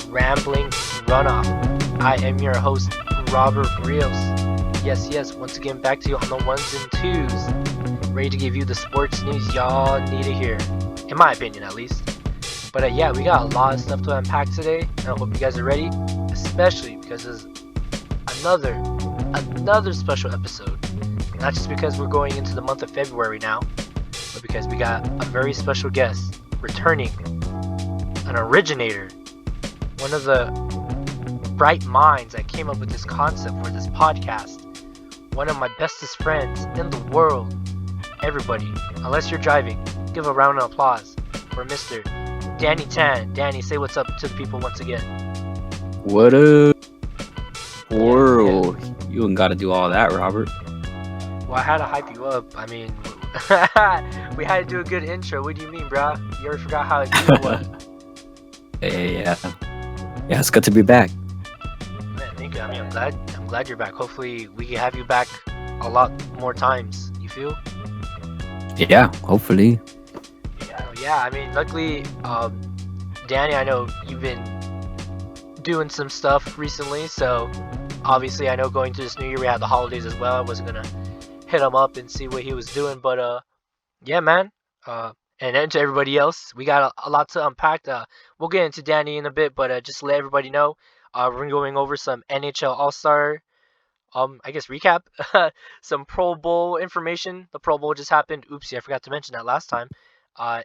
Rambling RunOff. I am your host, Robert Rios. Yes, once again back to you on the ones and twos. Ready to give you the sports news y'all need to hear. In my opinion, at least. But yeah, we got a lot of stuff to unpack today, and I hope you guys are ready, especially because there's another special episode. Not just because we're going into the month of February now, but because we got a very special guest returning, an originator, one of the bright minds that came up with this concept for this podcast, one of my bestest friends in the world. Everybody, unless you're driving, give a round of applause for Mr. Danny Tan. Danny, say what's up to the people once again. What up, world? Yeah. You ain't got to do all that, Robert. Well, I had to hype you up. I mean, we had to do a good intro. What do you mean, bro? You already forgot how it was. Yeah, it's good to be back. Man, thank you. I mean, I'm glad you're back. Hopefully, we can have you back a lot more times. You feel? Yeah, hopefully. Yeah. I mean, luckily, Danny, I know you've been doing some stuff recently, so obviously, I know going through this new year, we had the holidays as well. I wasn't gonna hit him up and see what he was doing, but yeah, man. And then to everybody else, we got a lot to unpack. We'll get into Danny in a bit, but just to let everybody know, we're going over some NHL All-Star, I guess recap, some Pro Bowl information. The Pro Bowl just happened. Oopsie, I forgot to mention that last time.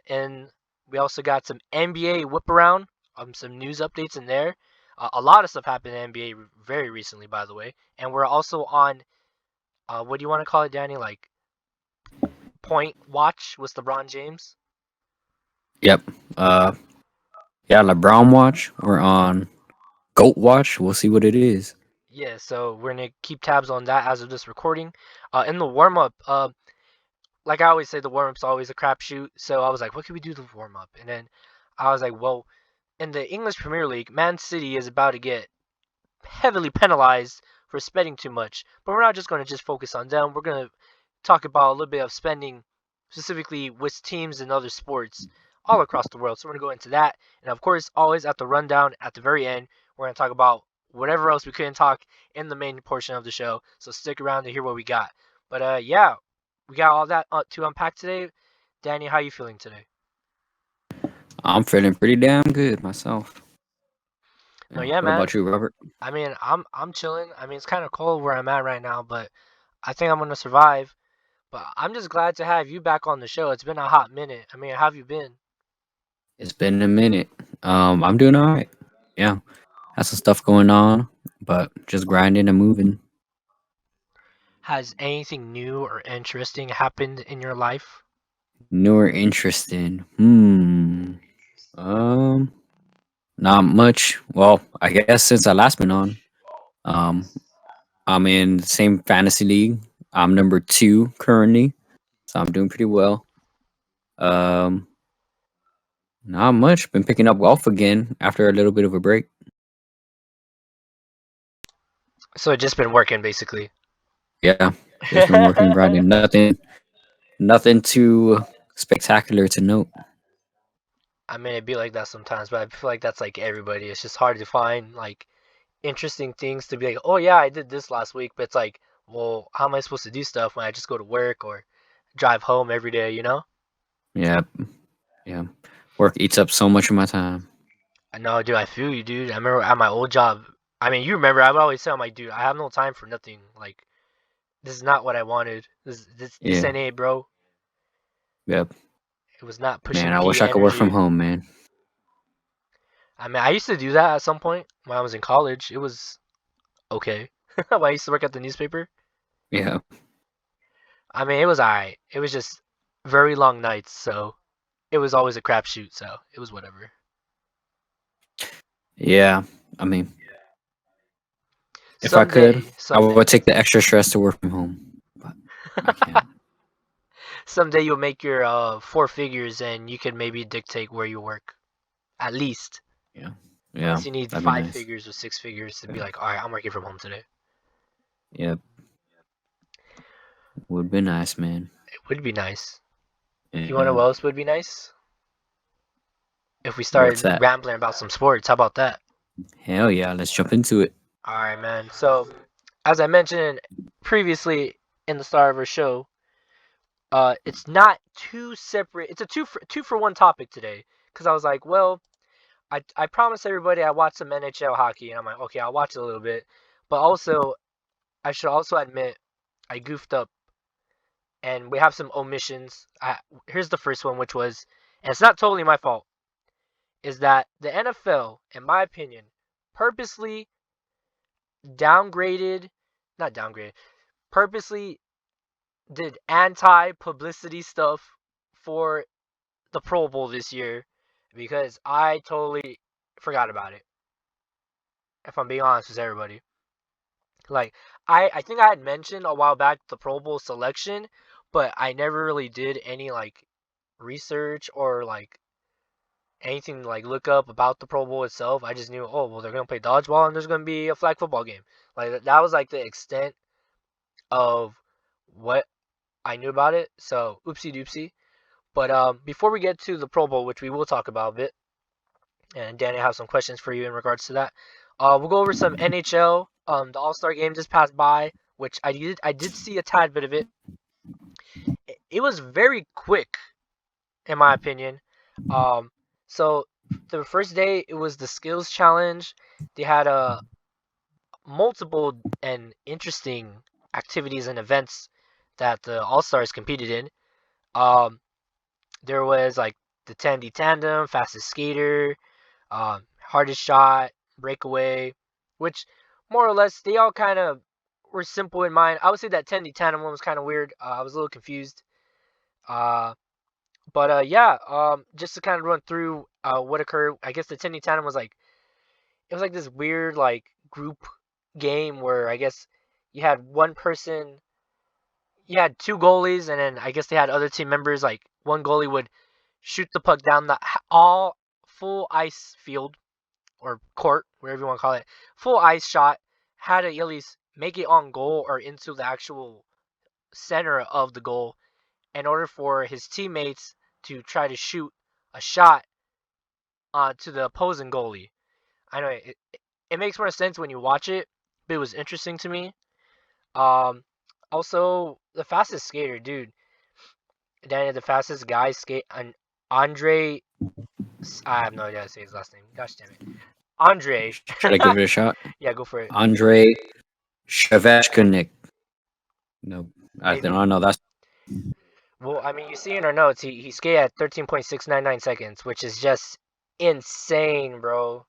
And we also got some NBA whip around, some news updates in there. A lot of stuff happened in NBA very recently, by the way. And we're also on, what do you want to call it, Danny? Like, point watch with LeBron James? Yep. Yeah, LeBron watch. We're on GOAT watch. We'll see what it is. Yeah, so we're going to keep tabs on that as of this recording. In the warm-up, like I always say, the warm-up's always a crapshoot. So I was like, what can we do to warm-up? And then I was like, well, in the English Premier League, Man City is about to get heavily penalized for spending too much. But we're not just going to just focus on them. We're going to talk about a little bit of spending, specifically with teams and other sports all across the world. So we're going to go into that. And of course, always at the rundown at the very end, we're going to talk about whatever else we couldn't talk in the main portion of the show. So stick around to hear what we got. But yeah, we got all that to unpack today. Danny, how you feeling today? I'm feeling pretty damn good myself. No, yeah, what man. What about you, Robert? I mean, I'm chilling. I mean, it's kind of cold where I'm at right now, but I think I'm gonna survive. But I'm just glad to have you back on the show. It's been a hot minute. I mean, how have you been? It's been a minute. I'm doing all right. Yeah, has some stuff going on, but just grinding and moving. Has anything new or interesting happened in your life? New or interesting? Not much. Well, I guess since I last been on, I'm in the same fantasy league. I'm number 2 currently, so I'm doing pretty well. Not much. Been picking up golf again after a little bit of a break. So it just been working basically. Yeah, just been working, grinding. Nothing too spectacular to note. I mean, it'd be like that sometimes, but I feel like that's like everybody. It's just hard to find like interesting things to be like, oh yeah, I did this last week, but it's like, well, how am I supposed to do stuff when I just go to work or drive home every day, you know? Yeah. Work eats up so much of my time. I know, dude, I feel you, dude. I remember at my old job, I mean, you remember, I would always say, I'm like, dude, I have no time for nothing. Like, this is not what I wanted. This Yeah. ain't it, bro. Yep. It was not pushing Man, I P wish I could work energy. from home, man. I mean, I used to do that at some point when I was in college. It was okay. When I used to work at the newspaper. Yeah. I mean, it was alright. It was just very long nights, so it was always a crapshoot, so it was whatever. Yeah. I mean, if I Someday, could, I would take the extra stress to work from home, but I can't. Someday you'll make your 4 figures and you can maybe dictate where you work. At least. Yeah. Unless you need that'd 5 be nice. figures or 6 figures to be like, alright, I'm working from home today. Yep. Would be nice, man. It would be nice. Yeah. You wanna know what else would be nice? If we started rambling about some sports, how about that? Hell yeah, let's jump into it. All right, man. So, as I mentioned previously in the start of our show, it's not two separate. It's a two for one topic today. Because I was like, well, I promised everybody I watched some NHL hockey, and I'm like, okay, I'll watch it a little bit. But also, I should also admit, I goofed up, and we have some omissions. Here's the first one, which was, and it's not totally my fault, is that the NFL, in my opinion, purposely downgraded, not downgraded, purposely did anti-publicity stuff for the Pro Bowl this year because I totally forgot about it. If I'm being honest with everybody, like I think I had mentioned a while back the Pro Bowl selection, but I never really did any like research or like anything like look up about the Pro Bowl itself. I just knew, oh well, they're gonna play dodgeball and there's gonna be a flag football game. Like that was like the extent of what I knew about it. So oopsie doopsie. But before we get to the Pro Bowl, which we will talk about a bit, and Danny, I have some questions for you in regards to that. We'll go over some NHL. The All-Star game just passed by, which I did see a tad bit of it. It was very quick, in my opinion. Um, so the first day it was the skills challenge. They had multiple and interesting activities and events that the All-Stars competed in. Um, there was like the 10D tandem, fastest skater, hardest shot, breakaway, which more or less they all kind of were simple in mind. I would say that 10D tandem one was kind of weird. I was a little confused. Uh, but yeah, just to kind of run through what occurred. I guess the 10D tandem was like it was like this weird like group game where I guess you had one person, you had two goalies, and then I guess they had other team members. Like one goalie would shoot the puck down the all full ice field or court, whatever you want to call it, full ice shot, had to at least make it on goal or into the actual center of the goal in order for his teammates to try to shoot a shot to the opposing goalie. I know it makes more sense when you watch it, but it was interesting to me. Um, Also, the fastest skater, dude. Danny, the fastest guy skate, and Andre. I have no idea how to say his last name. Gosh damn it, Andre. Should I give it a shot? Yeah, go for it. Andre Shevchkonik. No, I Maybe. don't know. That's Well, I mean, you see in our notes, he skated at 13.699 seconds, which is just insane, bro.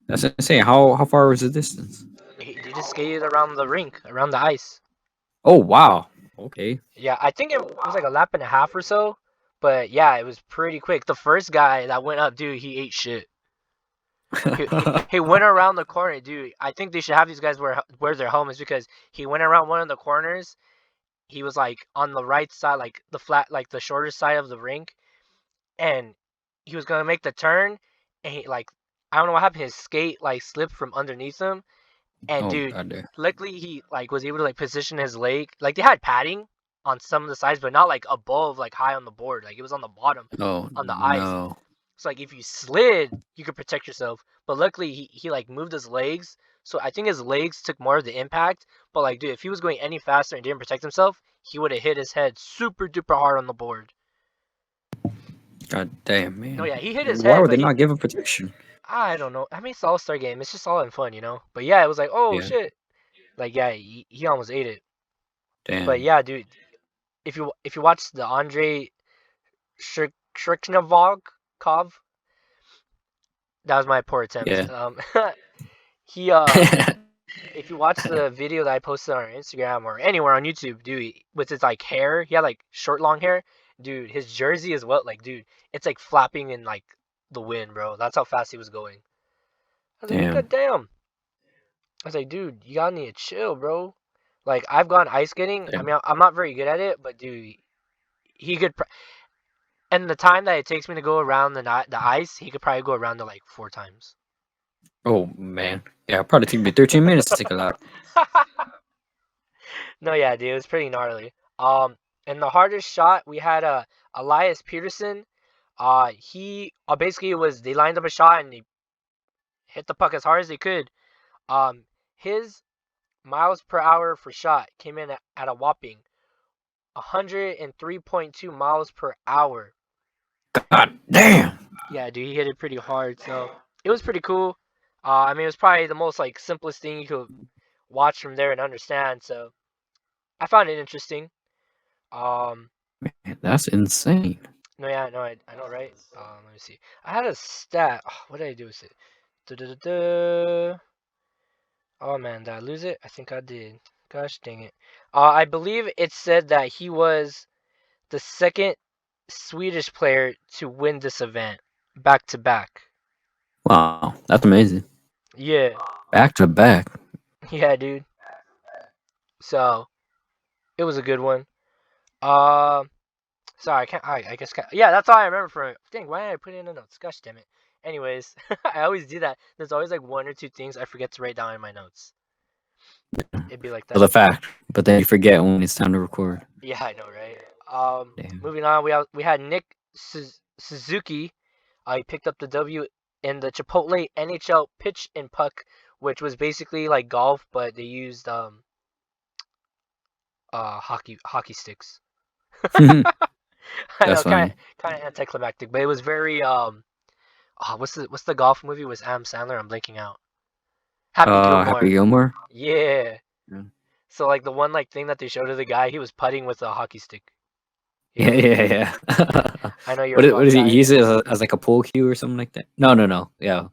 that's insane. How far was the distance? He just skated around the rink, around the ice. Oh wow. Okay. Yeah, I think it was like a lap and a half or so. But yeah, it was pretty quick. The first guy that went up, dude, he ate shit. He went around the corner, dude. I think they should have these guys wear their helmets because he went around one of the corners. He was like on the right side, like the flat, like the shorter side of the rink, and he was gonna make the turn, and he like I don't know what happened. His skate like slipped from underneath him, and Oh dude, god damn. luckily he like was able to like position his leg. Like they had padding on some of the sides, but not like above, like high on the board. Like it was on the bottom, Oh on the ice. no. So like if you slid, you could protect yourself. But luckily he like moved his legs. So I think his legs took more of the impact. But like dude, if he was going any faster and didn't protect himself, he would have hit his head super duper hard on the board. God damn, man. No, yeah, he hit his Why head, would but they not give him protection? I don't know. I mean, it's the All-Star game. It's just all in fun, you know. But yeah, it was like, oh Yeah. shit, like yeah, he almost ate it. But Damn. yeah, dude, if you watch the Andre Shirknavog Kov, that was my poor attempt. Yeah. He if you watch the video that I posted on Instagram or anywhere on YouTube, dude, with his like hair, he had like short long hair, dude. His jersey is what, like, dude, it's like flapping in like the wind, bro. That's how fast he was going. I was like, Damn. God damn. I was like, dude, you gotta need to chill, bro. Like I've gone ice skating. I Damn. mean, I'm not very good at it, but dude, he could. And the time that it takes me to go around the ice, he could probably go around it like 4 times. Oh man. Yeah, it'll probably take me 13 minutes to take a lap. No, yeah, dude, it was pretty gnarly. And the hardest shot we had Elias Peterson. He basically was they lined up a shot and he hit the puck as hard as they could. His miles per hour for shot came in at a whopping 103.2 miles per hour. God damn. Yeah, dude, he hit it pretty hard. So it was pretty cool. I mean, it was probably the most like simplest thing you could watch from there and understand. So I found it interesting. Um, Man, that's insane. no, yeah, no, I know, right? Let me see. I had a stat. Oh, what did I do with it? Da-da-da-da. Oh man, did I lose it? I think I did. Gosh dang it. I believe it said that he was the second Swedish player to win this event back to back. Wow, that's amazing. Yeah, Back to back. yeah, dude. So it was a good one. Um, sorry, I can't. I guess. Yeah, that's all I remember from it. Dang, why did I put it in the notes? Gosh damn it. Anyways, I always do that. There's always like one or two things I forget to write down in my notes. It'd be like For the that. fact, but then you forget when it's time to record. Yeah, I know, right? Damn. Moving on, we had Nick Suzuki. He picked up the W in the Chipotle NHL pitch and puck, which was basically like golf, but they used hockey sticks. I That's know, funny. kind of anticlimactic, but it was very what's the golf movie with Adam Sandler? I'm blanking out. Happy Happy Gilmore. Gilmore. Yeah. Yeah, So like the one like thing that they showed of the guy, he was putting with a hockey stick. yeah, Yeah. yeah. I know you're What a what golf is he? guy. He uses it as like a pool cue or something like that. No. Yeah,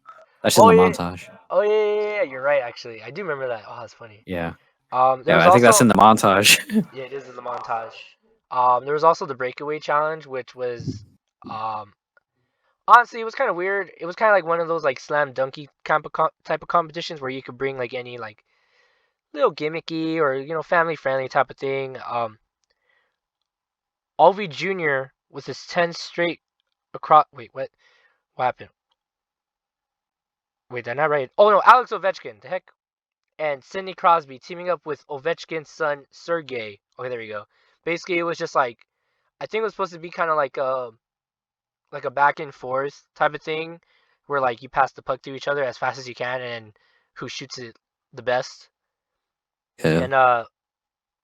that's just Oh in the yeah. montage. Oh yeah. You're right. Actually, I do remember that. Oh, that's funny. Yeah, There yeah. was I think that's also in the montage. yeah, it is in the montage. There was also the breakaway challenge, which was um honestly it was kind of weird. It was kind of like one of those like slam dunky type of competitions where you could bring like any like little gimmicky or family friendly type of thing. Alvi Jr. with his 10 straight across. Wait, what? What happened? Wait, they're not right. Oh no, Alex Ovechkin. The heck? And Sidney Crosby teaming up with Ovechkin's son Sergey. Okay, there we go. Basically, it was just like I think it was supposed to be kind of like a back and forth type of thing, where like you pass the puck to each other as fast as you can, and who shoots it the best. Yeah. And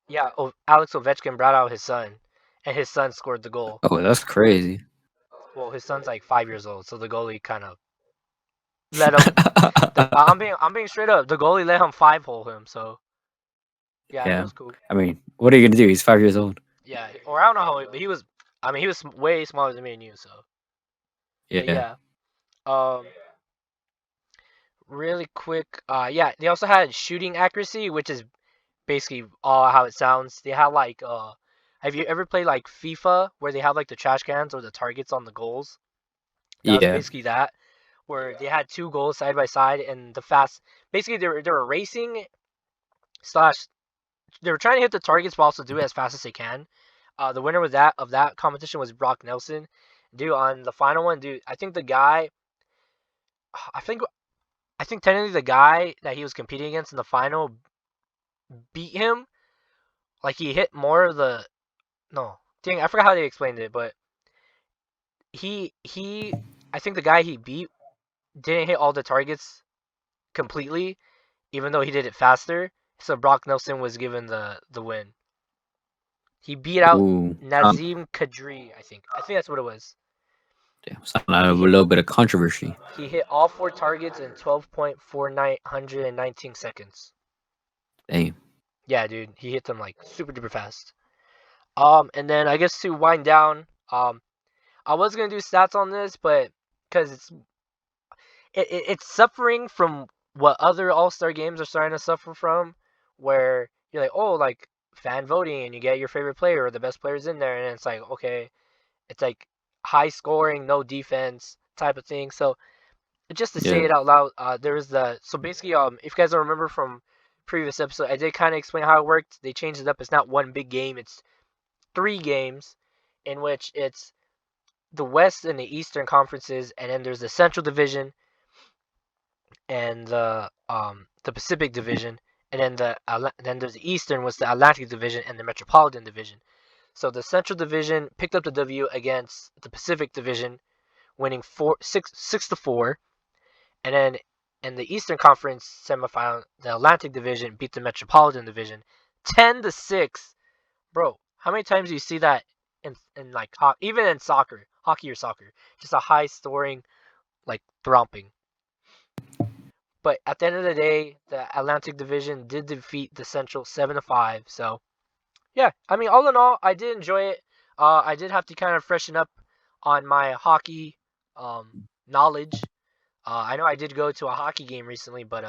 yeah, Alex Ovechkin brought out his son, and his son scored the goal. Oh, that's crazy. Well, his son's like 5 years old, so the goalie kind of let him. I'm being straight up. The goalie let him 5-hole him, so yeah, it Yeah. was cool. I mean, what are you gonna do? He's 5 years old. Yeah, or I don't know how, but he was. I mean, he was way smaller than me and you, so. But Yeah. yeah, um, really quick. Yeah, they also had shooting accuracy, which is basically all how it sounds. They had like have you ever played like FIFA where they have like the trash cans or the targets on the goals? That was Yeah. basically that, where they had two goals side by side and the fast. Basically, they were racing slash. They were trying to hit the targets but also do it as fast as they can. The winner of that competition was Brock Nelson. Dude, on the final one, dude, I think the guy, I think I think technically the guy that he was competing against in the final beat him. Like he hit more of the no, dang, I forgot how they explained it, but he I think the guy he beat didn't hit all the targets completely, even though he did it faster. So Brock Nelson was given the win. He beat out Ooh. Nazim Kadri, I think. I think that's what it was. Damn. Sound like a He hit little bit of controversy. he hit all four targets in 12.4919 seconds. Damn. Yeah, dude, he hit them like super duper fast. And then I guess to wind down, I was gonna do stats on this, but because it's suffering from what other All-Star games are starting to suffer from, where you're like, oh, like fan voting, and you get your favorite player or the best players in there, and it's like, okay, it's like high scoring, no defense type of thing. So just to say Yeah. it out loud, there was so basically, if you guys don't remember from previous episode, I did kind of explain how it worked. They changed it up. It's not one big game. It's 3 games, in which it's the West and the Eastern conferences, and then there's the Central Division and the Pacific Division, and then then there's the Eastern was the Atlantic Division and the Metropolitan Division. So the Central Division picked up the W against the Pacific Division, winning 6-4, and then and the Eastern Conference semifinal, the Atlantic Division beat the Metropolitan Division 10-6. Bro, how many times do you see that in like even in hockey or soccer? Just a high scoring like thromping. But at the end of the day, the Atlantic Division did defeat the Central 7-5. So yeah, I mean, all in all, I did enjoy it. I did have to kind of freshen up on my hockey knowledge. I know I did go to a hockey game recently, but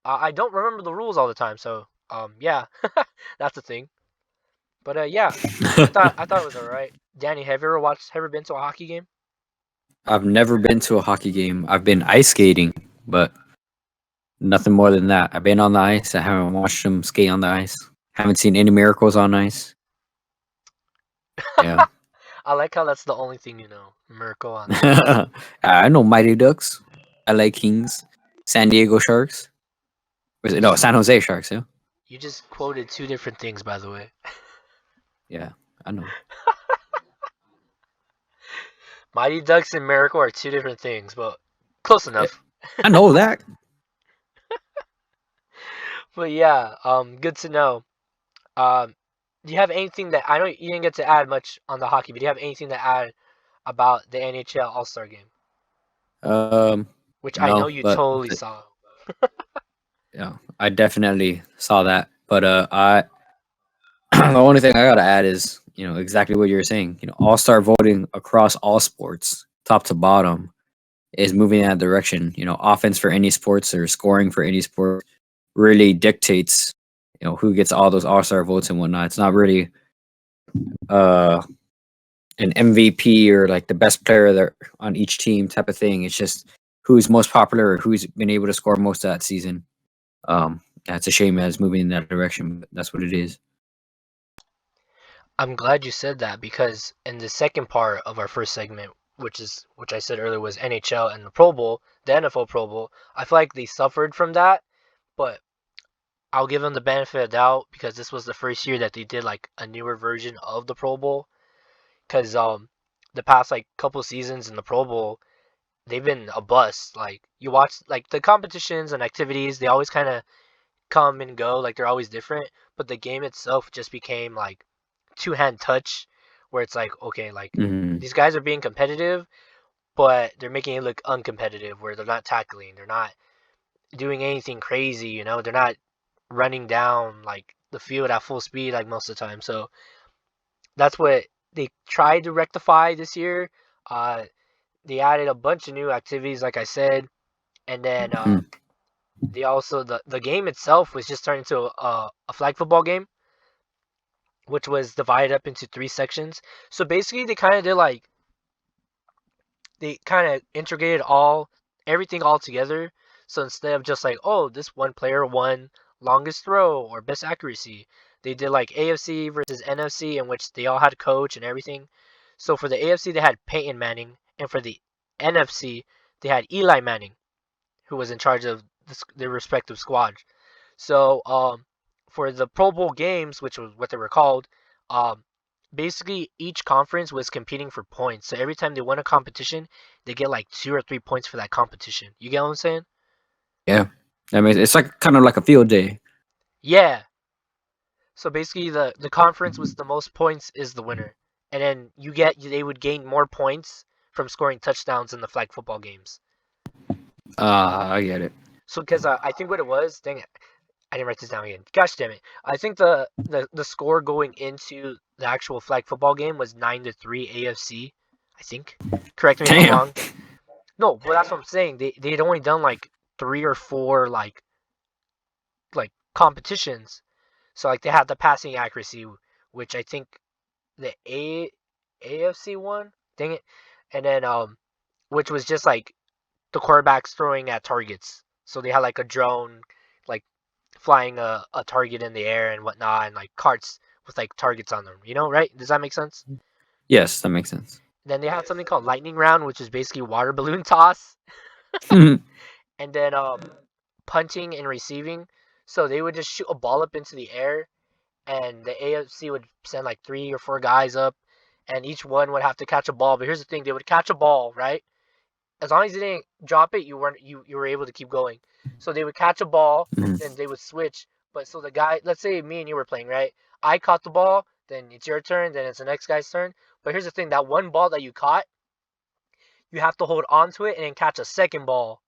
I don't remember the rules all the time. So yeah, that's the thing. But yeah, I thought it was alright. Danny, have you ever been to a hockey game? I've never been to a hockey game. I've been ice skating, but nothing more than that. I've been on the ice. I haven't watched them skate on the ice. Haven't seen any miracles on ice. Yeah. I like how that's the only thing you know. Miracle on ice. I know Mighty Ducks, LA Kings, San Diego Sharks. Was it, no, San Jose Sharks, yeah. You just quoted two different things, by the way. Yeah, I know. Mighty Ducks and Miracle are two different things, but close enough. I know that. But yeah, good to know. Do you have anything that I know you didn't get to add much on the hockey, but do you have anything to add about the NHL All-Star game, Um, which I know no, you but totally saw? yeah, I definitely saw that. But I the only thing I gotta add is exactly what you're saying. All star voting across all sports, top to bottom, is moving in that direction. Offense for any sports or scoring for any sport really dictates who gets all those all star votes and whatnot. It's not really uh an MVP or like the best player there on each team type of thing. It's just who's most popular or who's been able to score most that season. That's a shame that it's moving in that direction, but that's what it is. I'm glad you said that because in the second part of our first segment, which I said earlier was NHL and the Pro Bowl, the NFL Pro Bowl, I feel like they suffered from that, but I'll give them the benefit of doubt because this was the first year that they did like a newer version of the Pro Bowl. Because the past like couple seasons in the Pro Bowl, they've been a bust. Like you watch like the competitions and activities, they always kind of come and go. Like they're always different, but the game itself just became like two-hand touch, where it's like okay, like Hmm. these guys are being competitive, but they're making it look uncompetitive, where they're not tackling, they're not doing anything crazy. They're not running down like the field at full speed like most of the time. So that's what they tried to rectify this year. Uh, they added a bunch of new activities, like I said, and then they also the game itself was just turned into a flag football game, which was divided up into three sections. So basically, they kind of integrated everything all together. So instead of just like, oh, this one player won longest throw or best accuracy, they did like AFC versus NFC, in which they all had coach and everything. So for the AFC, they had Peyton Manning, and for the NFC, they had Eli Manning, who was in charge of their respective squads. So for the Pro Bowl games, which was what they were called, um, basically each conference was competing for points. So every time they won a competition, they get like 2 or 3 points for that competition. You get what I'm saying? Yeah, I mean it's like kind of like a field day. Yeah. So basically, the conference with the most points is the winner, and then they would gain more points from scoring touchdowns in the flag football games. I get it. So because I think what it was, dang it, I didn't write this down again. Gosh damn it! I think the score going into the actual flag football game was 9-3 AFC. I think. Correct me if I'm Damn. wrong. No, but that's what I'm saying. They'd only done like 3 or 4 like competitions. So like they had the passing accuracy, which I think the AFC won. Dang it! And then which was just like the quarterbacks throwing at targets. So they had like a drone, like flying a target in the air and whatnot, and like carts with like targets on them. Right? Does that make sense? Yes, that makes sense. Then they had something called lightning round, which is basically water balloon toss, and then punting and receiving. So they would just shoot a ball up into the air, and the AFC would send like 3 or 4 guys up, and each one would have to catch a ball. But here's the thing: they would catch a ball, right? as long as you didn't drop it, you were able to keep going. So they would catch a ball, Mhm. then they would switch. But so the guy, let's say me and you were playing, right? I caught the ball, then it's your turn, then it's the next guy's turn. But here's the thing: that one ball that you caught, you have to hold on to it and then catch a second ball.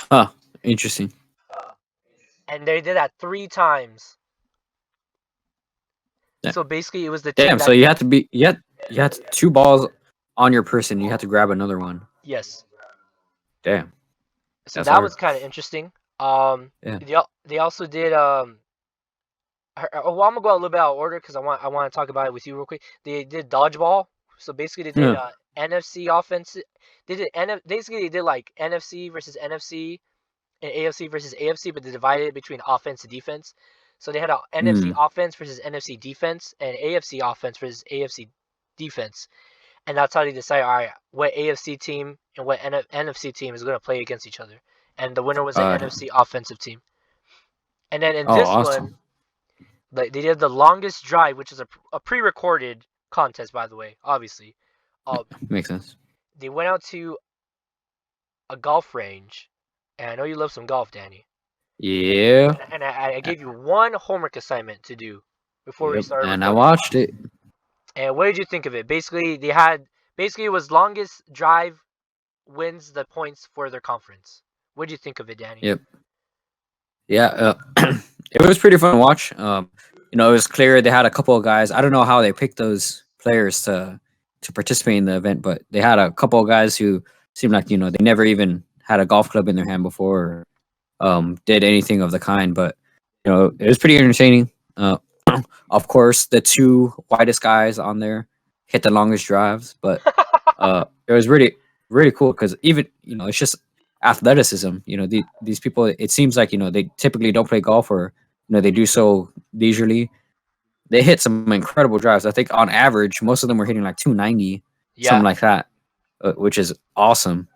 Huh. Interesting. And they did that 3 times. Yeah. So basically, it was the team Damn. So that you had to be you had 2 balls on your person. You had to grab another one. yes. Damn. So That's that hard. was kind of interesting. Yeah. They also did well, I'm gonna go a little bit out of order because I want to talk about it with you real quick. They did dodgeball. So basically, they did Yeah. NFC offense. They did basically they did like NFC versus NFC and AFC versus AFC, but they divided it between offense and defense. So they had a NFC Hmm. offense versus NFC defense and AFC offense versus AFC defense, and that's how they decide, all right, what AFC team and what NFC team is going to play against each other. And the winner was the Uh. NFC offensive team. And then in Oh, this one, awesome. like they did the longest drive, which is a pre-recorded contest, by the way, obviously. Uh, Makes sense. they went out to a golf range, and I know you love some golf, Danny. Yeah. And I gave you one homework assignment to do before we Yep. started And I recording. watched it. And what did you think of it? Basically it was longest drive wins the points for their conference. What did you think of it, Danny? Yep. Yeah. It was pretty fun to watch. You know, it was clear they had a couple of guys. I don't know how they picked those players to participate in the event, but they had a couple of guys who seemed like, you know, they never even had a golf club in their hand before, or did anything of the kind. But you know, it was pretty entertaining. Of course, the 2 widest guys on there hit the longest drives, but it was really cool because even, you know, it's just athleticism. You know, these people. It seems like, you know, they typically don't play golf, or you know, they do so leisurely. They hit some incredible drives. I think on average, most of them were hitting like 290, something Yeah, like that, which is awesome.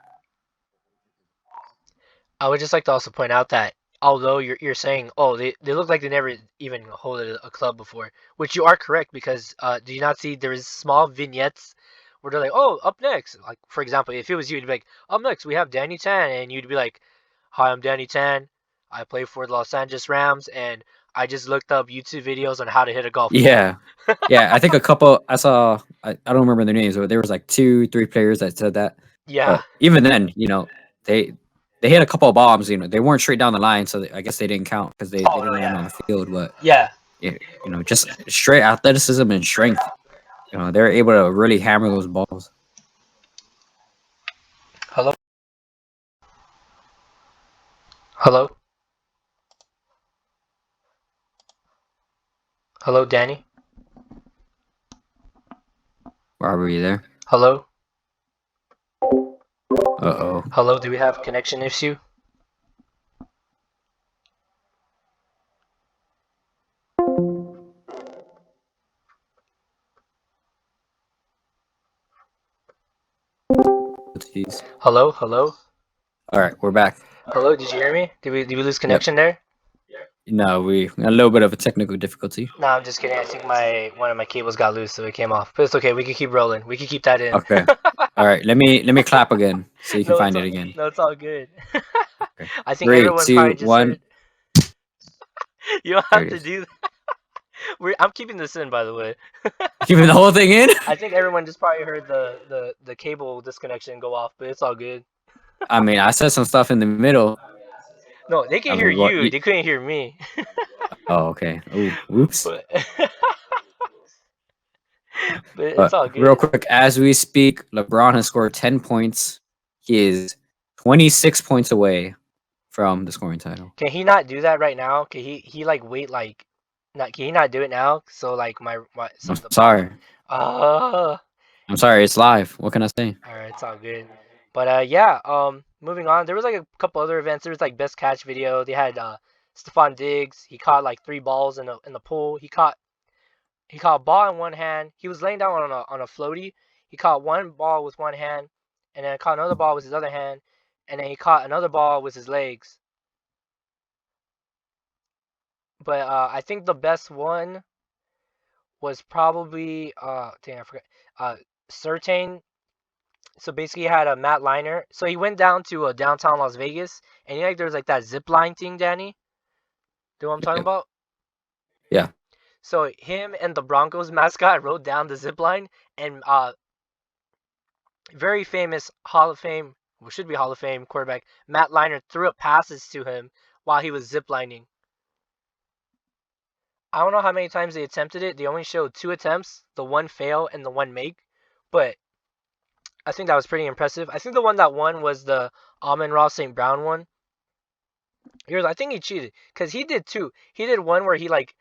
I would just like to also point out that although you're saying, oh, they look like they never even hold a club before, which you are correct because do you not see there is small vignettes where they're like, oh, up next, like for example, if it was you, you'd be like, up next we have Danny Tan, and you'd be like, hi, I'm Danny Tan, I play for the Los Angeles Rams, and I just looked up YouTube videos on how to hit a golf ball. Yeah, yeah. I think a couple. I saw. I don't remember their names, but there was like 2, 3 players that said that. Yeah. But even then, you know, they they hit a couple of bombs. You know, they weren't straight down the line, so I guess they didn't count because they Oh no, didn't land on yeah. the field. But Yeah. yeah, you know, just straight athleticism and strength. You know, they're able to really hammer those balls. Hello. Hello. Hello, Danny. Robert, you there? Hello. Uh oh. Hello. Do we have connection issue? Jeez. Hello. Hello. All right, we're back. Hello. Did you hear me? Did we lose Yep. connection there? No, we a little bit of a technical difficulty. No, I'm just kidding. I think my one of my cables got loose, so it came off. But it's okay. We can keep rolling. We can keep that in. Okay. All right. Let me clap again so you can no, find it again. it's all good. Okay. I think Three, everyone probably two, just one. heard. You don't There have it to is. do that. I'm keeping this in, by the way. Keeping the whole thing in. I think everyone just probably heard the cable disconnection go off, but it's all good. I mean, I said some stuff in the middle. No, they can I hear mean, what? you. They couldn't hear me. Oh, okay. Ooh, whoops. but but it's But all real good. quick, as we speak, LeBron has scored 10 points. He is 26 points away from the scoring title. Can he not do that right now? Can he like wait like not can he not do it now? So like my I'm some of the sorry. uh I'm sorry. It's live. What can I say? all right, it's all good. But yeah, moving on. There was like a couple other events. There was like best catch video. They had Stephon Diggs. He caught like 3 balls in the pool. He caught a ball in one hand. He was laying down on a floaty. He caught one ball with one hand, and then caught another ball with his other hand, and then he caught another ball with his legs. But I think the best one was probably dang, I forgot. Certain So basically, he had a Matt Liner. So he went down to downtown Las Vegas, and there was like that zip line thing, Danny. Do you know what I'm talking Yeah. about? Yeah. So him and the Broncos mascot rode down the zip line, and very famous Hall of Fame, well, should be Hall of Fame quarterback Matt Liner threw up passes to him while he was ziplining. I don't know how many times they attempted it. They only showed 2 attempts, the one fail and the one make, but I think that was pretty impressive. I think the one that won was the Amon-Ra St. Brown one. I think he cheated because he did two. He did one where he like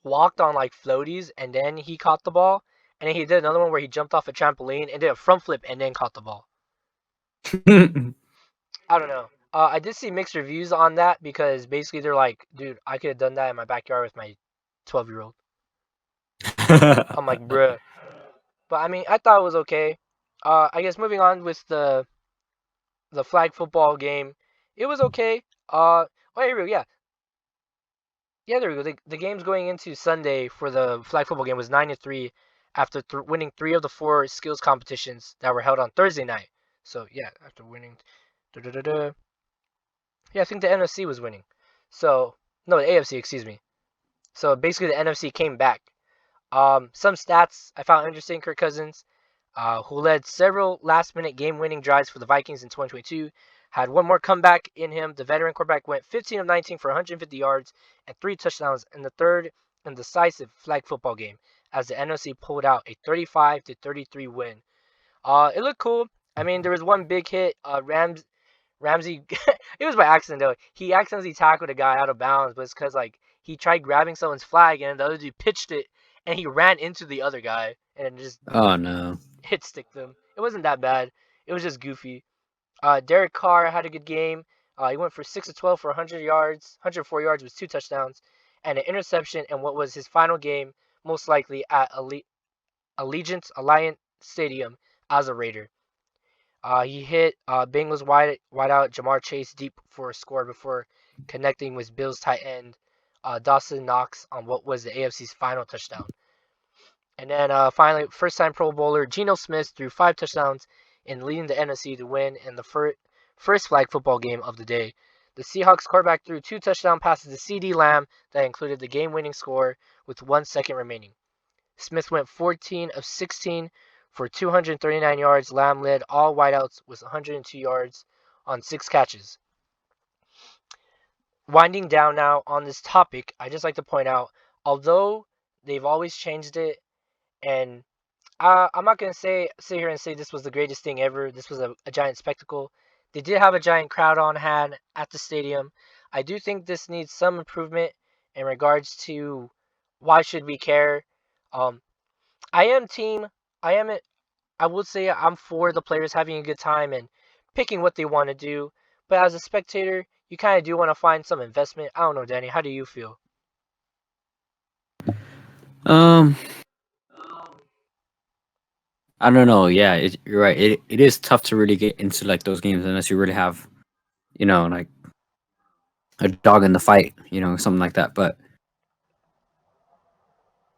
walked on like floaties and then he caught the ball, and then he did another one where he jumped off a trampoline and did a front flip and then caught the ball. I don't know. I did see mixed reviews on that because basically they're like, dude, I could have done that in my backyard with my 12-year-old. I'm like, bruh. But I mean, I thought it was okay. I guess moving on with the flag football game, it was okay. Oh, here we go. Yeah, yeah, there we go. The game's going into Sunday for the flag football game was 9-3 after winning 3 of the 4 skills competitions that were held on Thursday night. So yeah, after winning, da-da-da-da. Yeah, I think the NFC was winning. So no, the AFC, excuse me. So basically, the NFC came back. Some stats I found interesting. Kirk Cousins, who led several last-minute game-winning drives for the Vikings in 2022, had one more comeback in him. The veteran quarterback went 15 of 19 for 150 yards and 3 touchdowns in the third and decisive flag football game as the NFC pulled out a 35-33 win. It looked cool. I mean, there was one big hit. Ramsey, it was by accident though. He accidentally tackled a guy out of bounds, but it's because like he tried grabbing someone's flag and the other dude pitched it and he ran into the other guy and it just Oh no. hit stick them. It wasn't that bad. It was just goofy. Derek Carr had a good game. He went for 6 of 12 for 100 yards, 104 yards with 2 touchdowns and an interception in what was his final game, most likely at Alliance Stadium as a Raider. He hit Bengals wideout Jamar Chase deep for a score before connecting with Bills tight end Dawson Knox on what was the AFC's final touchdown. And then finally, first-time Pro Bowler Geno Smith threw 5 touchdowns in leading the NFC to win in the first flag football game of the day. The Seahawks quarterback threw 2 touchdown passes to CeeDee Lamb that included the game-winning score with 1 second remaining. Smith went 14 of 16 for 239 yards. Lamb led all wideouts with 102 yards on 6 catches. Winding down now on this topic, I just like to point out, although they've always changed it, and I'm not going to sit here and say this was the greatest thing ever. This was a giant spectacle. They did have a giant crowd on hand at the stadium. I do think this needs some improvement in regards to why should we care. Um, I am team. I am. I would say I'm for the players having a good time and picking what they want to do. But as a spectator, you kind of do want to find some investment. I don't know, Danny. How do you feel? Um, I don't know. Yeah, you're right. It is tough to really get into like those games unless you really have, like a dog in the fight, something like that. But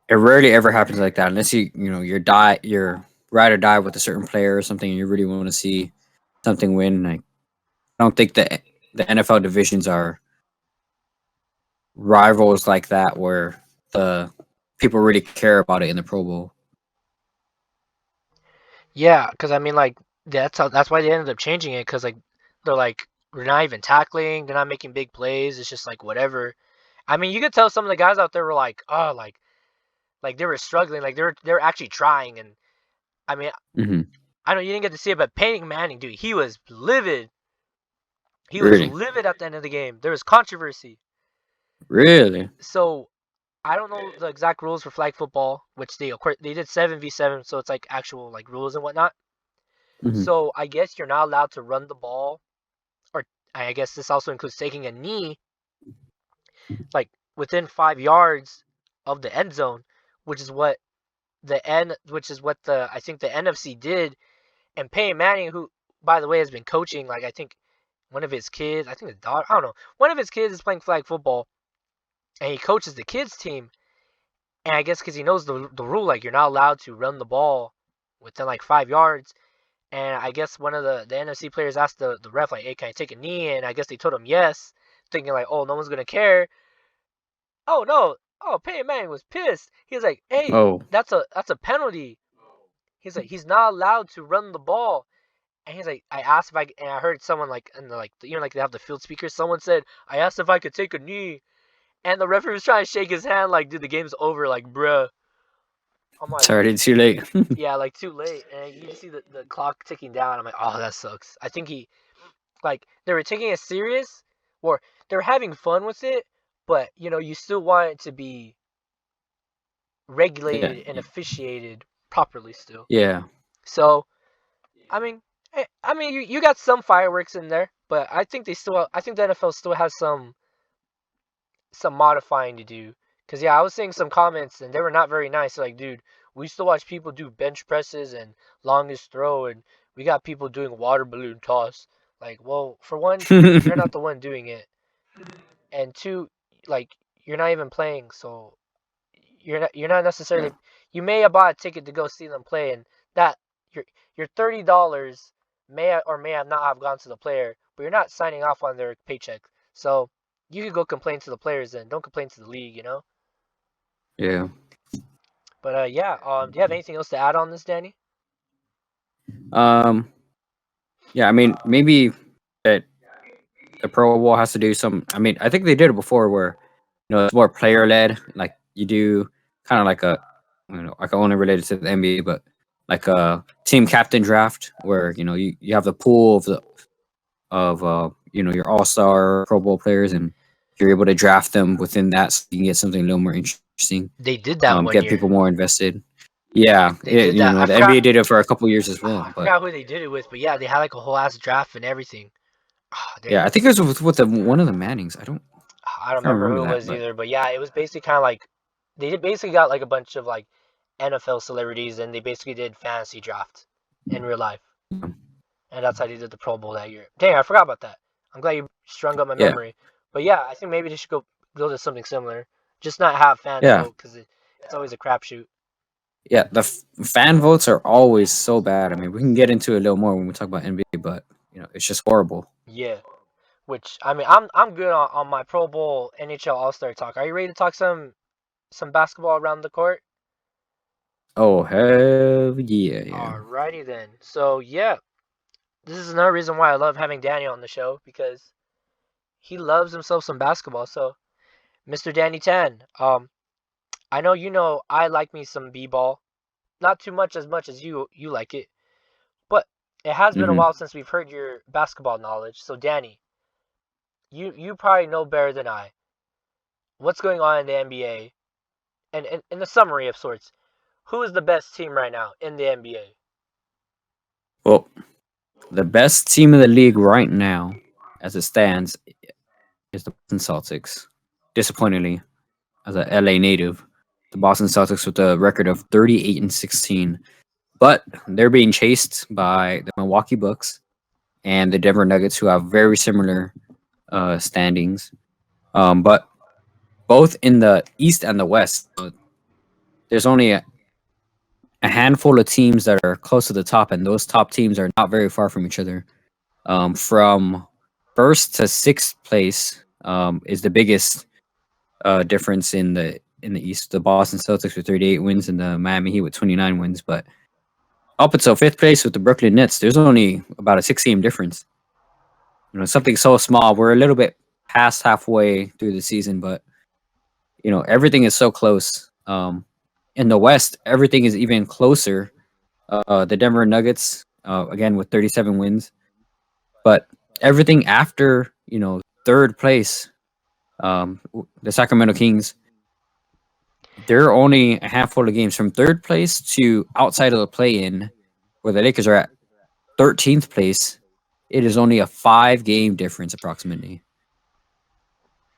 it rarely ever happens like that unless you're ride or die with a certain player or something, and you really want to see something win. Like I don't think the NFL divisions are rivals like that where the people really care about it in the Pro Bowl. Yeah, because I mean, like that's why they ended up changing it. Because like they're like we're not even tackling. They're not making big plays. It's just like whatever. I mean, you could tell some of the guys out there were like, oh, like they were struggling. Like they're actually trying. And I mean, Hmm. I know you didn't get to see it, but Peyton Manning, dude, he was livid. He was Really, livid at the end of the game. There was controversy. really. So I don't know the exact rules for flag football, which they of course they did 7v7, so it's like actual like rules and whatnot. Hmm. So I guess you're not allowed to run the ball, or I guess this also includes taking a knee, like within 5 yards of the end zone, which is what which is what the I think the NFC did. And Peyton Manning, who by the way has been coaching, like I think one of his kids, I think his daughter, I don't know, one of his kids is playing flag football, and he coaches the kids team. And I guess because he knows the rule, like you're not allowed to run the ball within like 5 yards. And I guess one of the NFC players asked the ref like, "Hey, can I take a knee?" And I guess they told him yes, thinking like, "Oh, no one's gonna care." Oh no! Oh, Peyton Manning was pissed. He was like, "Hey, Oh, that's a penalty." He's like, "He's not allowed to run the ball." And he's like, "I asked if I," and I heard someone like in the, like, like they have the field speakers. Someone said, "I asked if I could take a knee," and the referee was trying to shake his hand like, "Dude, the game's over." Like, bruh. I'm it's like, already too late. yeah, like too late, and you just see the clock ticking down. I'm like, oh, that sucks. I think like they were taking it serious, or they were having fun with it, but you still want it to be Yeah, regulated and officiated properly still. yeah. So I mean, you got some fireworks in there, but I think the NFL still has some modifying to do. Cause yeah, I was seeing some comments and they were not very nice. Like, dude, we used to watch people do bench presses and longest throw, and we got people doing water balloon toss. Like, well, for one, you're not the one doing it, and two, like, you're not even playing, so you're not necessarily. You may have bought a ticket to go see them play, and that your $30 may or may have not have gone to the player, but you're not signing off on their paycheck. So you could go complain to the players then. Don't complain to the league. Yeah. But yeah. Do you have anything else to add on this, Danny? Um. Yeah. I mean, maybe that the Pro Bowl has to do some. I mean, I think they did it before, where it's more player led. Like you do kind of like a, like only related to the NBA, but like a team captain draft, where you have the pool of your All Star Pro Bowl players, and you're able to draft them within that, so you can get something a little more interesting. They did that one Get year. people more invested. Yeah, They did that. I the NBA forgot. did it for a couple years as I well, but forgot who they did it with, but yeah, they had like a whole ass draft and everything. yeah, Dang. I think it was with one of the Mannings. I don't I don't remember who remember it that, was but either, but yeah, it was basically kind of like basically got like a bunch of like NFL celebrities, and they basically did fantasy draft in real life, and that's how they did the Pro Bowl that year. Dang, I forgot about that. I'm glad you strung up my yeah, memory. But yeah, I think maybe they should go to something similar, just not have fans yeah, vote because it's always a crapshoot. yeah. The fan votes are always so bad. I mean, we can get into it a little more when we talk about NBA, but it's just horrible. Yeah, which I mean, I'm good on my Pro Bowl NHL All-Star talk. Are you ready to talk some basketball around the court? Oh hell yeah, yeah. Alrighty then. So yeah, this is another reason why I love having Danny on the show, because he loves himself some basketball. So, Mr. Danny Tan, I know I like me some b-ball, not too much as you like it, but it has been a Hmm. while since we've heard your basketball knowledge. So, Danny, you probably know better than I what's going on in the NBA, and in the summary of sorts, who is the best team right now in the NBA? Well, the best team in the league right now, as it stands, is the Boston Celtics. Disappointingly, as a LA native, the Boston Celtics with a record of 38-16. But they're being chased by the Milwaukee Bucks and the Denver Nuggets, who have very similar standings. But both in the East and the West, there's only a handful of teams that are close to the top, and those top teams are not very far from each other. From first to sixth place is the biggest difference in the East. The Boston Celtics with 38 wins and the Miami Heat with 29 wins. But up until fifth place with the Brooklyn Nets, there's only about a 6 game difference. Something so small. We're a little bit past halfway through the season, but everything is so close. In the West, everything is even closer. The Denver Nuggets, again with 37 wins, but everything after third place, the Sacramento Kings, they're only a handful of games from third place to outside of the play-in, where the Lakers are at 13th place. It is only a 5 game difference approximately.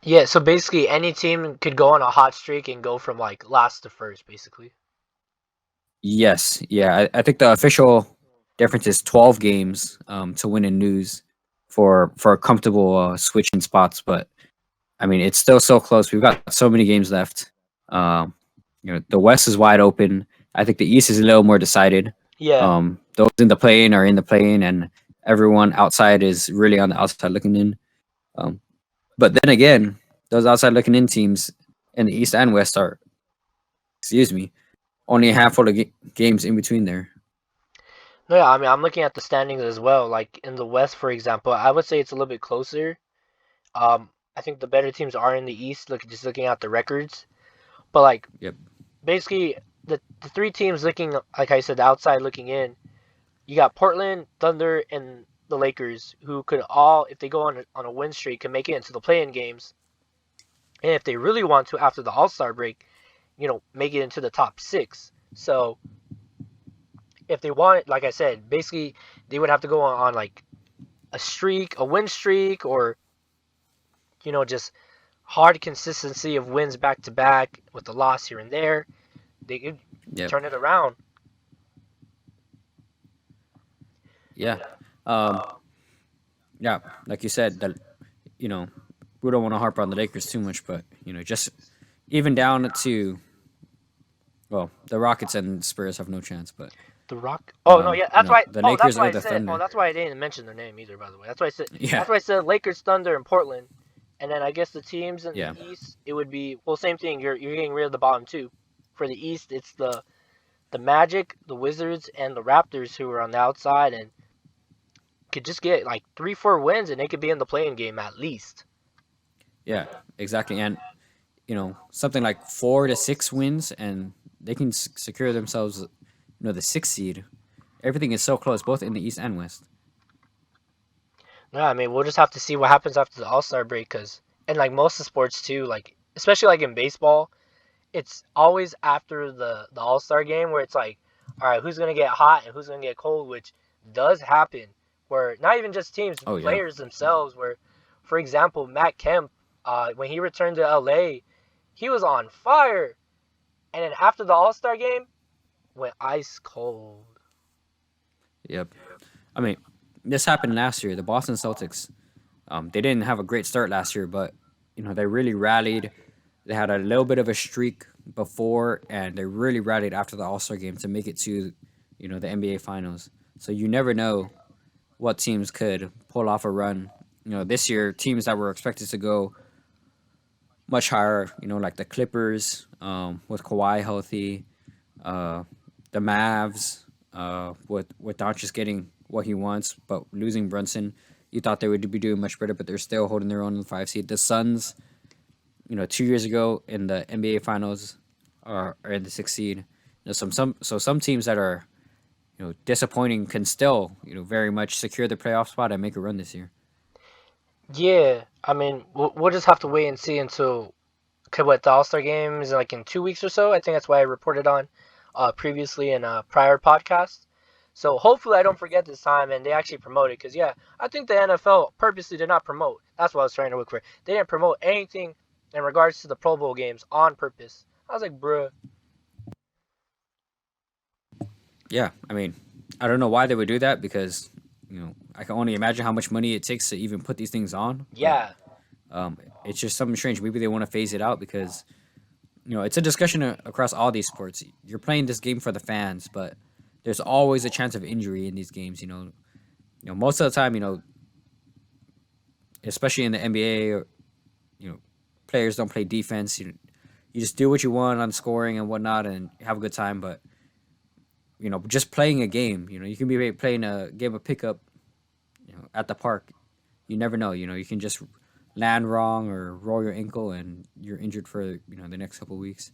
Yeah, so basically any team could go on a hot streak and go from like last to first, basically. Yes, yeah, I think the official difference is 12 games to win and lose for a comfortable switch in spots, but I mean it's still so close. We've got so many games left. The West is wide open. I think the East is a little more decided. Yeah. those in the play-in are in the play-in, and everyone outside is really on the outside looking in. Um, but then again, those outside looking in teams in the East and West are, excuse me, only a handful of games in between there. No, yeah, I mean, I'm looking at the standings as well. Like in the West, for example, I would say it's a little bit closer. I think the better teams are in the East. Just looking at the records, but like Yep. basically the three teams looking, like I said, outside looking in. You got Portland, Thunder, and the Lakers, who could all, if they go on a win streak, can make it into the play-in games. And if they really want to, after the All-Star break, make it into the top six. So if they want it, like I said, basically they would have to go on like a streak, a win streak, or just hard consistency of wins back to back with a loss here and there. They could Yep. turn it around. Yeah. Um, yeah. Like you said, that you know, we don't want to harp on the Lakers too much, but just even down to, well, the Rockets and Spurs have no chance, but The Rock. Oh no, yeah, that's why. the Oh, that's Lakers why or I the said. Oh, Thunder. that's why I didn't mention their name either. By the way, that's why I said. Yeah. That's why I said Lakers, Thunder, and Portland. And then I guess the teams in Yeah. the East, it would be same thing. You're getting rid of the bottom two. For the East, it's the Magic, the Wizards, and the Raptors who are on the outside and could just get like 3-4 wins and they could be in the playing game at least. Yeah, exactly. And something like 4 to 6 wins, and they can secure themselves, the 6th seed. Everything is so close, both in the East and West. No, I mean we'll just have to see what happens after the All-Star break, and like most of sports too, like especially like in baseball, it's always after the All-Star game where it's like, all right, who's gonna get hot and who's gonna get cold, which does happen. Where not even just teams, Oh yeah. players themselves. Where, for example, Matt Kemp, when he returned to LA, he was on fire, and then after the All-Star game, went ice cold. Yep. I mean, this happened last year. The Boston Celtics, they didn't have a great start last year, but they really rallied. They had a little bit of a streak before, and they really rallied after the All Star game to make it to, the NBA Finals. So you never know what teams could pull off a run. This year, teams that were expected to go much higher, like the Clippers, with Kawhi healthy, the Mavs, with Doncic getting what he wants, but losing Brunson, you thought they would be doing much better, but they're still holding their own in the 5 seed. The Suns, 2 years ago in the NBA Finals, are in the 6th seed. Some teams that are disappointing can still very much secure the playoff spot and make a run this year. Yeah, I mean we'll just have to wait and see until what the All-Star game is like in 2 weeks or so. I think that's why I reported on previously in a prior podcast. So hopefully I don't forget this time and they actually promote it, because yeah, I think the NFL purposely did not promote. That's what I was trying to look for. They didn't promote anything in regards to the Pro Bowl games on purpose. I was like, bruh. Yeah, I mean, I don't know why they would do that, because I can only imagine how much money it takes to even put these things on. Yeah. But, it's just something strange. Maybe they want to phase it out because it's a discussion across all these sports. You're playing this game for the fans, but there's always a chance of injury in these games. Most of the time, especially in the NBA, or, players don't play defense. You just do what you want on scoring and whatnot, and have a good time. But just playing a game, you can be playing a game of pickup, at the park. You never know. You can just land wrong or roll your ankle and you're injured for the next couple of weeks.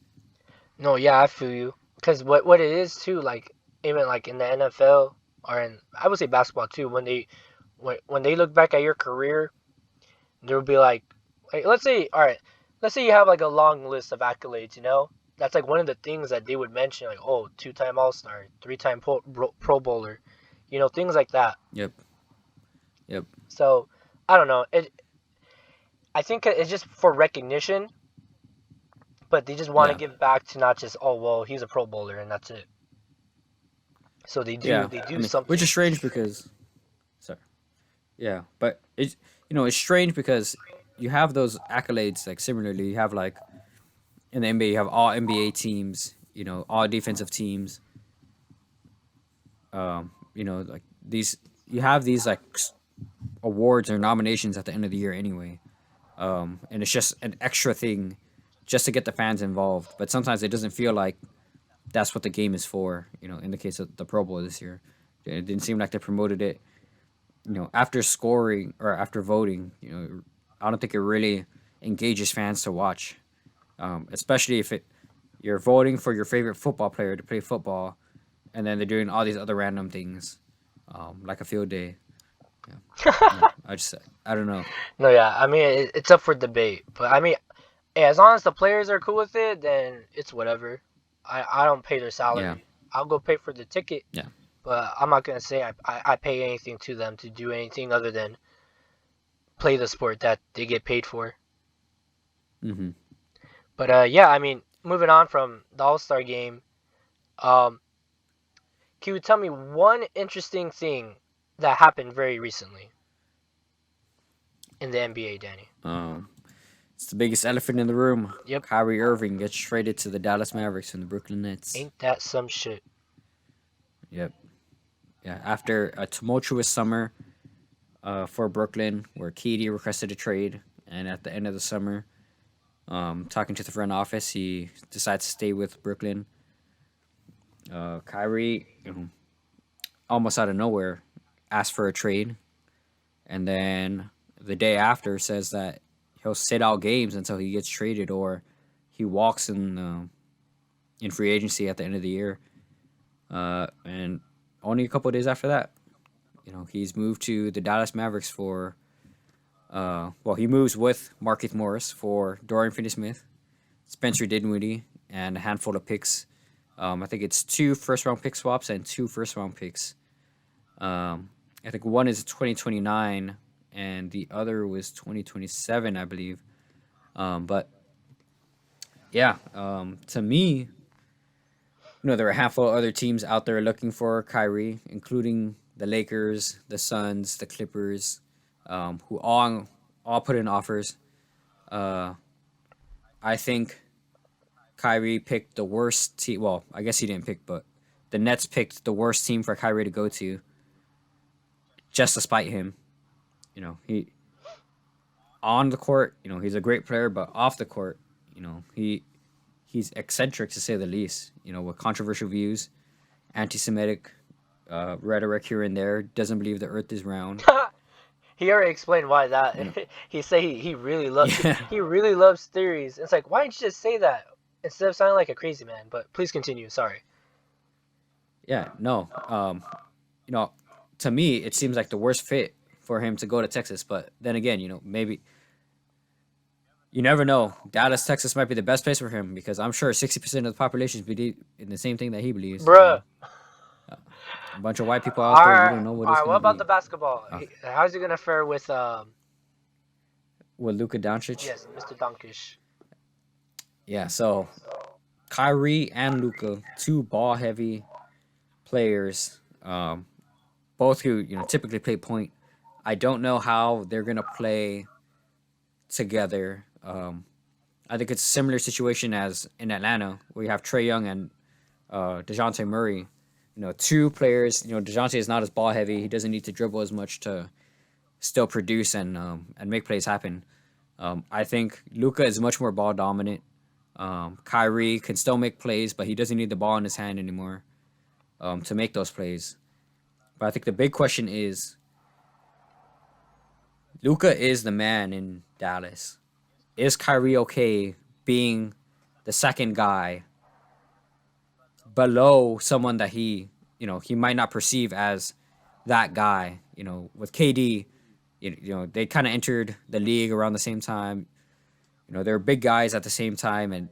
No, yeah, I feel you. Because what it is too, like even like in the NFL or in, I would say, basketball too, when they look back at your career, there will be like let's say you have like a long list of accolades. That's like one of the things that they would mention, like, oh, 2-time All-Star, 3-time Pro Bowler, things like that. Yep. So I don't know. I think it's just for recognition, but they just want to Yeah. give back to not just, oh well, he's a Pro Bowler and that's it. So they do Yeah. something. Which is strange because, sorry. Yeah, but it's strange because you have those accolades, like similarly. You have like in the NBA, you have all NBA teams, all defensive teams. like you have these like awards or nominations at the end of the year anyway, and it's just an extra thing just to get the fans involved. But sometimes it doesn't feel like that's what the game is for. In the case of the Pro Bowl this year, it didn't seem like they promoted it. After scoring or after voting, I don't think it really engages fans to watch, especially if you're voting for your favorite football player to play football, and then they're doing all these other random things, like a field day. Yeah, I don't know. No, yeah, I mean it's up for debate, but I mean, hey, as long as the players are cool with it, then it's whatever. I don't pay their Yeah, salary. I'll go pay for the ticket, yeah, but I'm not gonna say I pay anything to them to do anything other than play the sport that they get paid for. mm-hmm. But yeah, I mean, moving on from the All-Star game, um, can you tell me one interesting thing that happened very recently in the NBA, Danny? Um, it's the biggest elephant in the room. Yep, Kyrie Irving gets traded to the Dallas Mavericks from the Brooklyn Nets. ain't that some shit? Yep. Yeah. After a tumultuous summer, for Brooklyn, where KD requested a trade, and at the end of the summer, talking to the front office, he decides to stay with Brooklyn. Kyrie, almost out of nowhere, asked for a trade, and then the day after says that he'll sit out games until he gets traded or he walks in free agency at the end of the year. And only a couple of days after that, he's moved to the Dallas Mavericks for. He moves with Markieff Morris for Dorian Finney-Smith, Spencer Dinwiddie, and a handful of picks. I think it's 2 first-round pick swaps and 2 first-round picks. I think one is 2029 and the other was 2027, I believe. But yeah, to me, there are a handful of other teams out there looking for Kyrie, including the Lakers, the Suns, the Clippers, who all put in offers. I think Kyrie picked the worst team. Well, I guess he didn't pick, but the Nets picked the worst team for Kyrie to go to, just to spite him. He on the court, he's a great player, but off the court, he's eccentric to say the least. With controversial views, anti-Semitic rhetoric here and there, doesn't believe the Earth is round. He already explained why that. He said he really loves Yeah, he really loves theories. It's like, why didn't you just say that instead of sounding like a crazy man? But please continue. Sorry. yeah, no. To me, it seems like the worst fit for him to go to Texas. But then again, maybe you never know. Dallas, Texas might be the best place for him because I'm sure 60% of the population believes in the same thing that he believes. Bruh. A bunch of white people out All there, you right, don't know what all it's right. What gonna about be. the basketball? Uh, How's he gonna fare with with Luka Doncic, yes, Mr. Donkish? yeah. So Kyrie and Luka, 2 ball heavy players, both who typically play point. I don't know how they're gonna play together. I think it's a similar situation as in Atlanta, where you have Trae Young and DeJounte Murray. 2 players. DeJounte is not as ball heavy. He doesn't need to dribble as much to still produce and make plays happen. I think Luka is much more ball dominant. Kyrie can still make plays, but he doesn't need the ball in his hand anymore to make those plays. But I think the big question is, Luka is the man in Dallas. Is Kyrie okay being the second guy below someone that he might not perceive as that guy? With KD, they kind of entered the league around the same time. They're big guys at the same time, and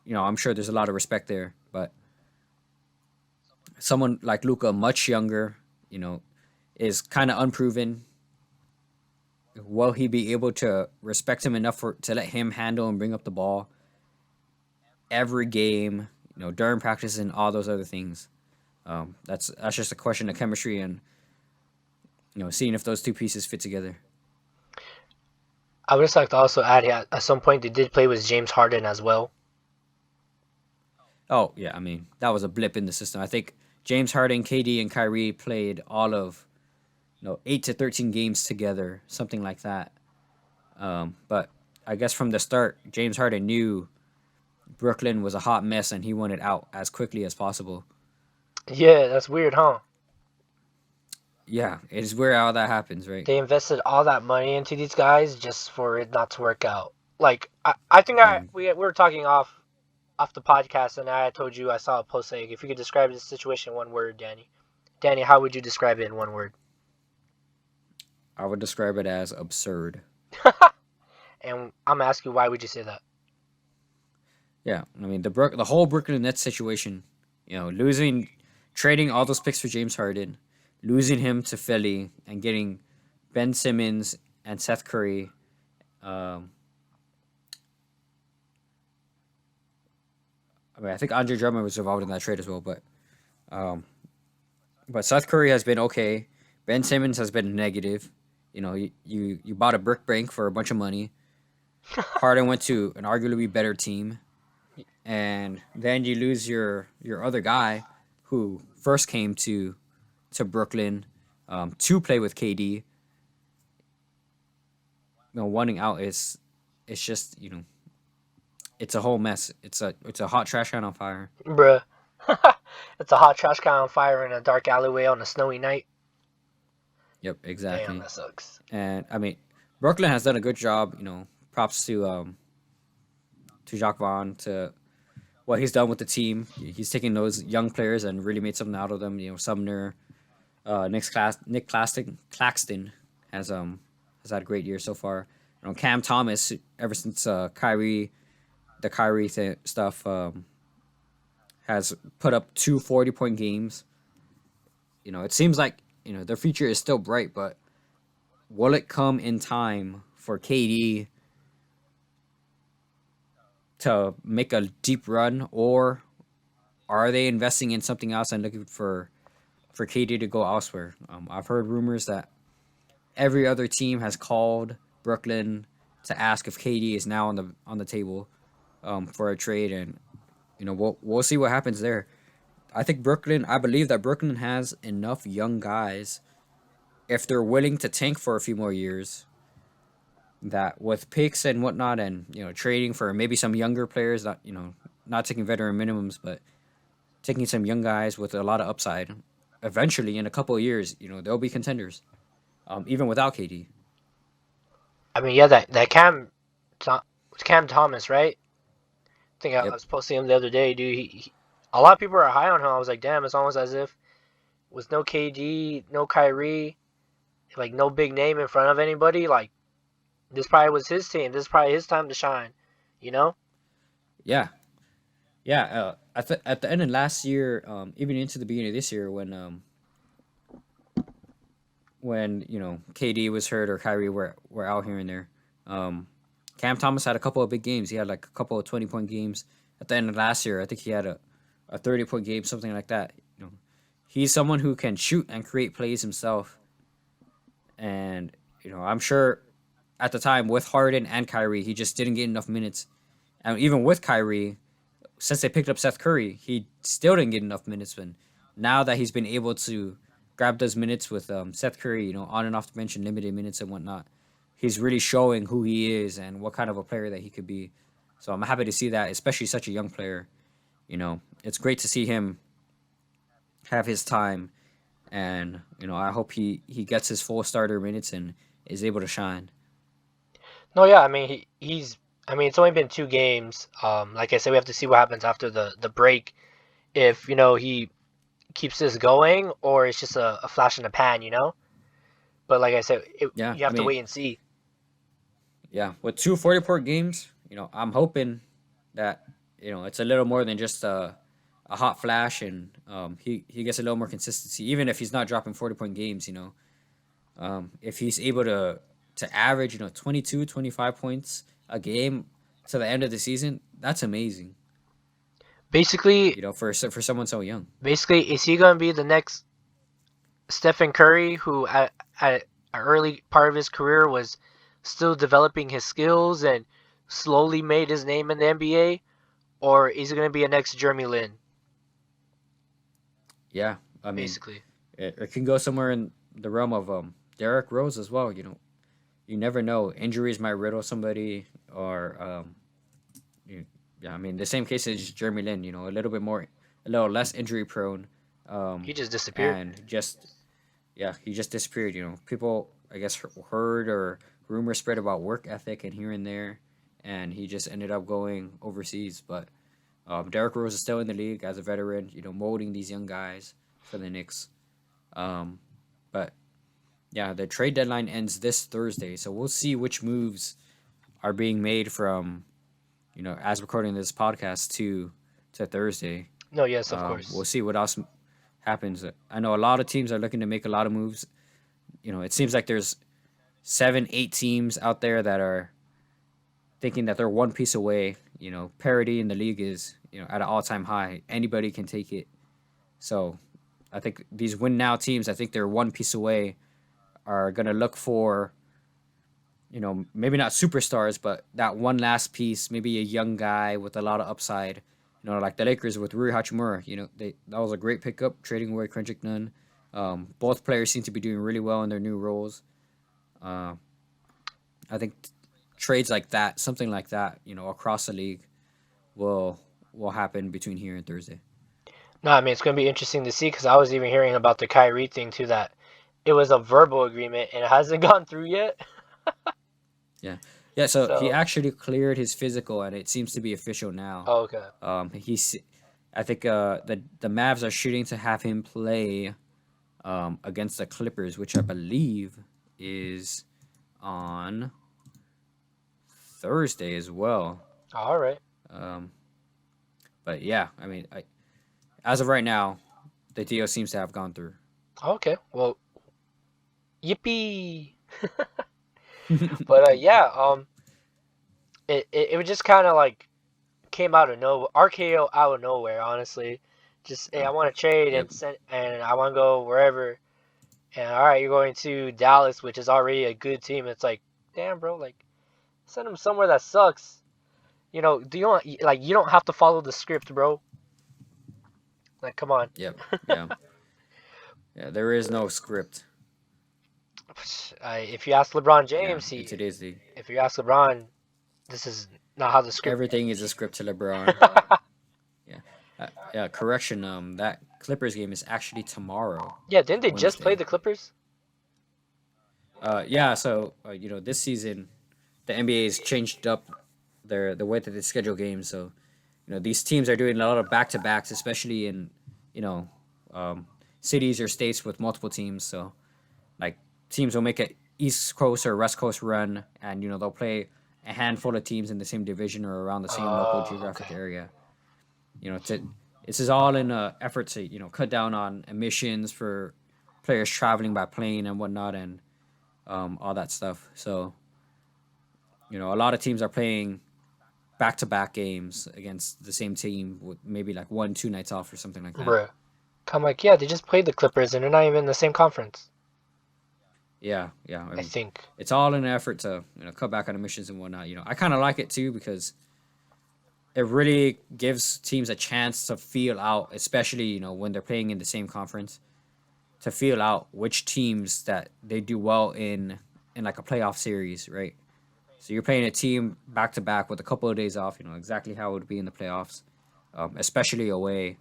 I'm sure there's a lot of respect there. But someone like Luka, much younger, is kind of unproven. Will he be able to respect him enough to let him handle and bring up the ball every game, during practice and all those other things? That's just a question of chemistry and seeing if those 2 pieces fit together. I would just like to also add, at some point they did play with James Harden as well. Oh yeah, I mean that was a blip in the system. I think James Harden, KD, and Kyrie played all of 8 to 13 games together, something like that. But I guess from the start, James Harden knew Brooklyn was a hot mess and he wanted out as quickly as possible. Yeah, that's weird, huh? Yeah, it's weird how that happens, right? They invested all that money into these guys just for it not to work out. Like I think And we were talking off the podcast, and I told you I saw a post saying if you could describe this situation in one word, Danny. Danny, how would you describe it in one word? I would describe it as absurd. And I'm asking why would you say that? Yeah, I mean the whole Brooklyn Nets situation, trading all those picks for James Harden, losing him to Philly, and getting Ben Simmons and Seth Curry. I think Andre Drummond was involved in that trade as well, but Seth Curry has been okay. Ben Simmons has been negative. You bought a brick bank for a bunch of money. Harden went to an arguably better team, and then you lose your other guy who first came to Brooklyn to play with KD. Wanting out is it's just it's a whole mess. It's a hot trash can on fire. Bruh. It's a hot trash can on fire in a dark alleyway on a snowy night. Yep, exactly. Damn, that sucks. And I mean, Brooklyn has done a good job. Props to Jacques Vaughn, to what he's done with the team. He's taken those young players and really made something out of them. Sumner, Nick Claxton has had a great year so far. Cam Thomas, ever since Kyrie stuff, has put up 2 40-point games. It seems like their future is still bright, but will it come in time for KD to make a deep run, or are they investing in something else and looking for KD to go elsewhere? I've heard rumors that every other team has called Brooklyn to ask if KD is now on the table for a trade, and we'll see what happens there. I believe that Brooklyn has enough young guys, if they're willing to tank for a few more years, that with picks and whatnot, and trading for maybe some younger players, not taking veteran minimums, but taking some young guys with a lot of upside, eventually in a couple of years, they'll be contenders, even without KD. I mean, yeah, that Cam Thomas, right? I think I was posting him the other day, dude. A lot of people are high on him. I was like, damn, it's almost as if with no KD, no Kyrie, like no big name in front of anybody, like this probably was his team. This is probably his time to shine, Yeah, yeah. At the end of last year, even into the beginning of this year, when KD was hurt or Kyrie were out here and there, Cam Thomas had a couple of big games. He had like a couple of 20-point games at the end of last year. I think he had a 30-point game, something like that. He's someone who can shoot and create plays himself. And I'm sure at the time with Harden and Kyrie, he just didn't get enough minutes. And even with Kyrie, since they picked up Seth Curry, he still didn't get enough minutes. And now that he's been able to grab those minutes with Seth Curry, on and off the bench and limited minutes and whatnot, he's really showing who he is and what kind of a player that he could be. So I'm happy to see that, especially such a young player. It's great to see him have his time, and I hope he gets his full starter minutes and is able to shine. No, yeah, I mean he's. I mean, it's only been 2 games. Like I said, we have to see what happens after the break. If he keeps this going, or it's just a flash in the pan, But like I said, you have to wait and see. Yeah, with 2 40-point games, I'm hoping that it's a little more than just a hot flash, and he gets a little more consistency, even if he's not dropping 40-point games. If he's able to average 22, 25 points a game to the end of the season, that's amazing. Basically, for someone so young. Basically, is he gonna be the next Stephen Curry, who at an early part of his career was still developing his skills and slowly made his name in the NBA, or is it gonna be a next Jeremy Lin? Yeah, I mean, basically. it can go somewhere in the realm of Derrick Rose as well. You never know. Injuries might riddle somebody, or you, yeah. I mean, the same case as Jeremy Lin. A little less injury prone, He just disappeared. and just yeah, he just disappeared. People I guess heard or rumors spread about work ethic and here and there, and he just ended up going overseas. But Derrick Rose is still in the league as a veteran. Molding these young guys for the Knicks. Um, but yeah, the trade deadline ends this Thursday, so we'll see which moves are being made from as recording this podcast to Thursday. No, yes, of course. We'll see what else happens. I know a lot of teams are looking to make a lot of moves. It seems like there's 7, 8 teams out there that are thinking that they're one piece away. Parity in the league is at an all-time high. Anybody can take it. So I think these win now teams, I think they're one piece away, are going to look for, maybe not superstars, but that one last piece, maybe a young guy with a lot of upside. Like the Lakers with Rui Hachimura. That was a great pickup, trading away Kendrick Nunn. Both players seem to be doing really well in their new roles. I think trades like that, something like that, across the league, will happen between here and Thursday. No, I mean, it's going to be interesting to see because I was even hearing about the Kyrie thing too, that it was a verbal agreement and it hasn't gone through yet. Yeah. So he actually cleared his physical, and it seems to be official now. Oh, okay. I think the Mavs are shooting to have him play against the Clippers, which I believe is on Thursday as well. All right. But yeah, I mean, as of right now, the deal seems to have gone through. Okay. Well, yippee. But yeah, it was just kind of like came out of nowhere, RKO out of nowhere. Honestly, just hey, I want to trade and I want to go wherever. And all right, you're going to Dallas, which is already a good team. It's like, damn, bro, like send him somewhere that sucks. You don't have to follow the script, bro. Like, come on. Yep. Yeah. Yeah. There is no script. If you ask LeBron James, if you ask LeBron, this is not how the script. Everything is a script to LeBron. Yeah. Correction. That Clippers game is actually tomorrow. Yeah. Didn't they Wednesday. just play the Clippers? Yeah. So this season, the NBA has changed up the way that they schedule games. So these teams are doing a lot of back-to-backs, especially in cities or states with multiple teams. So like teams will make an East Coast or West Coast run, and they'll play a handful of teams in the same division or around the same local geographic area. This is all in an effort to cut down on emissions for players traveling by plane and whatnot, and all that stuff. So a lot of teams are playing back-to-back games against the same team with maybe like 1-2 nights off or something like that. Bruh. I'm like, yeah, they just played the Clippers and they're not even in the same conference. Yeah. I think it's all in an effort to cut back on emissions and whatnot. I kind of like it too because it really gives teams a chance to feel out, especially when they're playing in the same conference, to feel out which teams that they do well in like a playoff series, right? So you're playing a team back to back with a couple of days off. Exactly how it would be in the playoffs, especially away.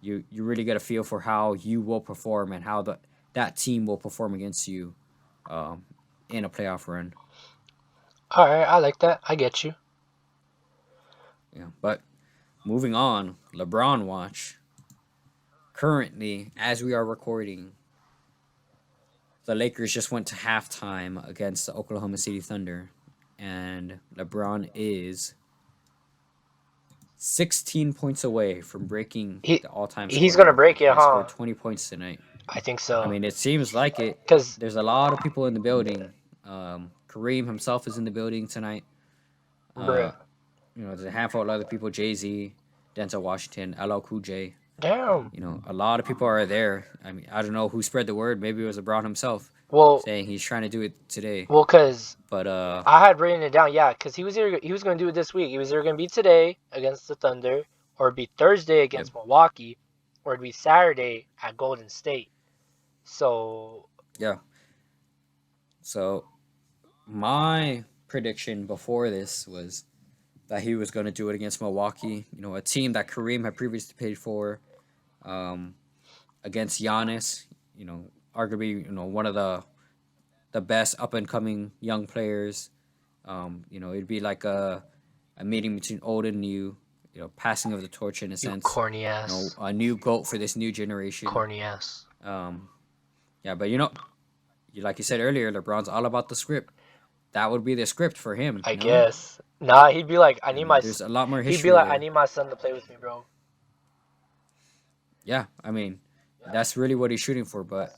You really get a feel for how you will perform and how that team will perform against you in a playoff run. All right, I like that. I get you. Yeah, but moving on, LeBron watch. Currently, as we are recording, the Lakers just went to halftime against the Oklahoma City Thunder, and LeBron is 16 points away from breaking the all-time score. He's gonna break it, He scored 20 points tonight. I think so. I mean, it seems like it. Because there's a lot of people in the building. Kareem himself is in the building tonight. There's a handful of other people. Jay-Z, Denzel Washington, LL Cool J. Damn. A lot of people are there. I mean, I don't know who spread the word. Maybe it was LeBron himself. Saying he's trying to do it today. Well, because I had written it down. Yeah, because he was going to do it this week. He was either going to be today against the Thunder or be Thursday against Milwaukee. or it'd be Saturday at Golden State. So Yeah. So my prediction before this was that he was going to do it against Milwaukee. You know, a team that Kareem had previously paid for. Against Giannis, you know, arguably, you know, one of the best up and coming young players. You know, it'd be like a meeting between old and new, you know, passing of the torch in a you sense. corny You know, ass, a new GOAT for this new generation. corny ass. Yeah, but you know, like you said earlier, LeBron's all about the script. That would be the script for him. I You know, guess. Nah, he'd be like, I mean, there's a lot more He'd be history like, I there. need my son to play with me, bro. Yeah, I mean, that's really what he's shooting for. But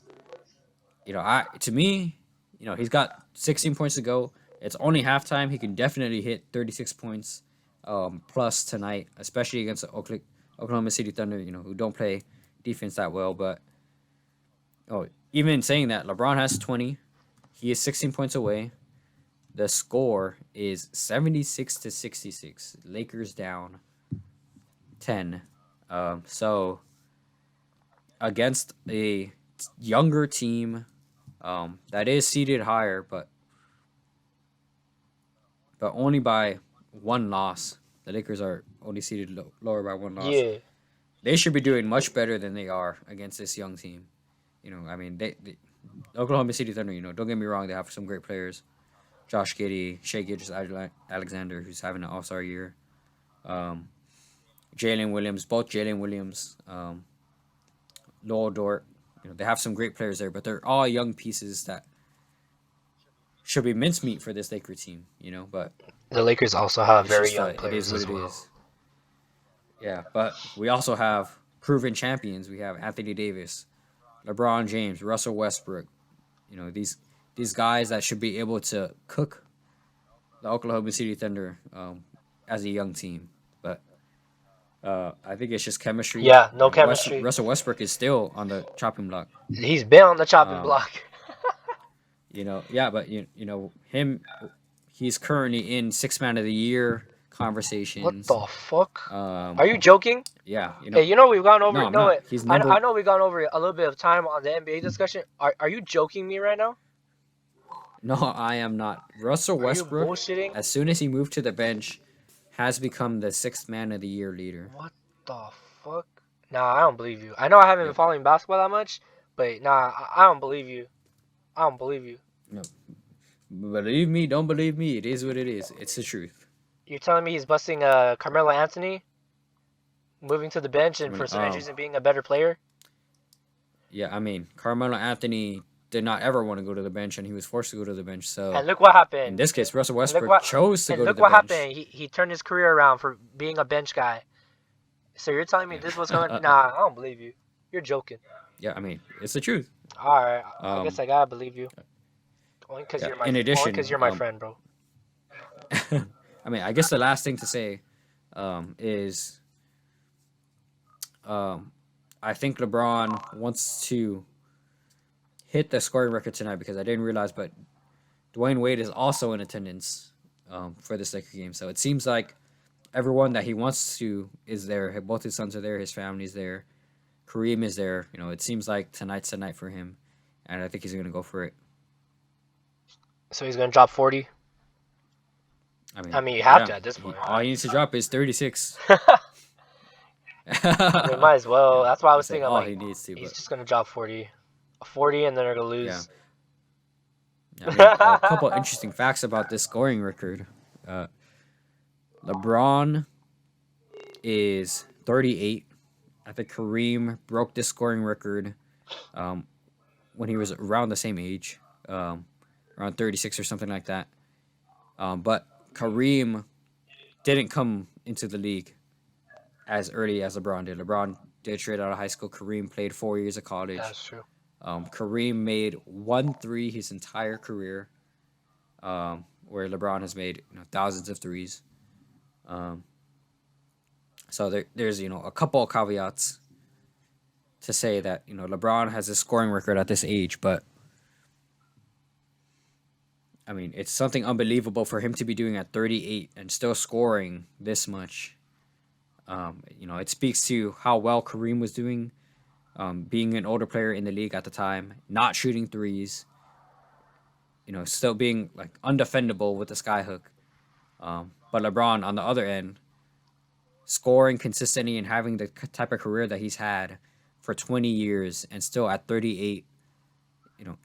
you know, to me, you know, he's got 16 points to go. It's only halftime. He can definitely hit 36 points plus tonight, especially against the Oklahoma City Thunder, you know, who don't play defense that well. But even saying that, LeBron has 20. He is 16 points away. The score is 76-66. Lakers down 10. So against a younger team that is seeded higher, but only by one loss. The Lakers are only seeded lower by one loss. Yeah. They should be doing much better than they are against this young team. You know, I mean, they Oklahoma City Thunder, you know, don't get me wrong, they have some great players. Josh Giddey, Shai Gilgeous-Alexander, who's having an All-Star year. Jalen Williams, both Jalen Williams, Lowell Dort. You know, they have some great players there, but they're all young pieces that should be mincemeat for this Laker team, you know, but The Lakers also have it's very just young it players is what as it well. is. Yeah, but we also have proven champions. We have Anthony Davis, LeBron James, Russell Westbrook. You know, these guys that should be able to cook the Oklahoma City Thunder as a young team. But I think it's just chemistry. Yeah, no You know, chemistry. Russell Westbrook is still on the chopping block. He's been on the chopping Um, block. You know, yeah, but you know he's currently in 6 Man of the Year What conversations. the fuck? Um, Are you joking? yeah, you Hey, know, you know we've gone over. no, I'm No, not. wait. He's I number. know we've gone over a little bit of time on the NBA discussion. Are you joking me right now? No, I am not. Russell Are you Westbrook, bullshitting? as soon as he moved to the bench, has become the 6 Man of the Year leader. What the fuck? Nah, I don't believe you. I know I haven't been Yep. following basketball that much, but nah, I don't believe you. I don't believe you. No, believe me, don't believe me. It is what it is. It's the truth. You're telling me he's busting Carmelo Anthony, moving to the bench, I and for mean, some reason being a better player? yeah, I mean, Carmelo Anthony did not ever want to go to the bench, and he was forced to go to the bench. So And look what in happened. this case, Russell And look Westbrook what chose to and go to look the what bench. happened. He turned his career around for being a bench guy. So you're telling me this was going? Nah, I don't believe you. You're joking. Yeah, I mean, it's the truth. All right, I guess Um, I gotta believe you. Only because yeah. you're my In addition, friend, bro. I mean, I guess the last thing to say is I think LeBron wants to hit the scoring record tonight because I didn't realize, but Dwayne Wade is also in attendance for this Laker game. So it seems like everyone that he wants to is there. Both his sons are there. His family's there. Kareem is there. You know, it seems like tonight's the night for him, and I think he's going to go for it. So he's gonna drop 40. I mean, You have to at this point. All he needs to drop is 36. I mean, might as well. Yeah, That's why I I was say thinking, all like, he needs to, he's but just gonna drop 40, 40, and then they're gonna yeah. lose. I mean, a couple interesting facts about this scoring record. LeBron is 38. I think Kareem broke this scoring record when he was around the same age, around 36 or something like that. But Kareem didn't come into the league as early as LeBron did. LeBron did straight out of high school. Kareem played 4 years of college. That's true. Kareem made 1 3 his entire career, where LeBron has made thousands of threes. So there's a couple of caveats to say that LeBron has a scoring record at this age, but I mean it's something unbelievable for him to be doing at 38 and still scoring this much. It speaks to how well Kareem was doing, being an older player in the league at the time, not shooting threes, still being like undefendable with the skyhook. But LeBron on the other end, scoring consistently and having the type of career that he's had for 20 years and still at 38,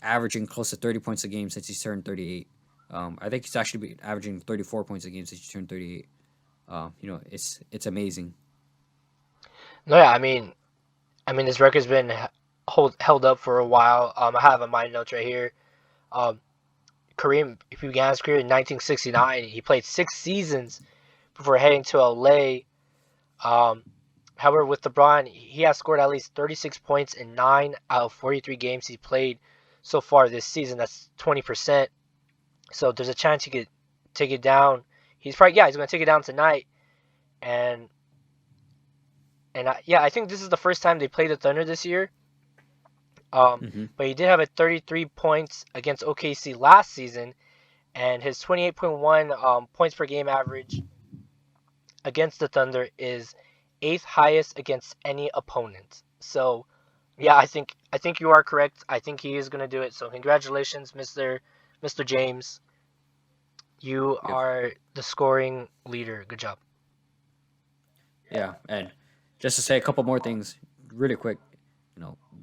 averaging close to 30 points a game since he's turned 38. I think he's actually been averaging 34 points a game since he turned 38. It's amazing. No, yeah, this record's been held up for a while. I have my notes right here. Kareem, he began his career in 1969. He played 6 seasons before heading to LA. However, with LeBron, he has scored at least 36 points in 9 out of 43 games he played so far this season. That's 20%. So there's a chance he could take it down. He's going to take it down tonight. And I think this is the first time they played the Thunder this year. But he did have a 33 points against OKC last season, and his 28.1 points per game average against the Thunder is 8th highest against any opponent. So, yeah, I think you are correct. I think he is going to do it. So, congratulations, Mr. James. You are the scoring leader. Good job. Yeah, and just to say a couple more things really quick.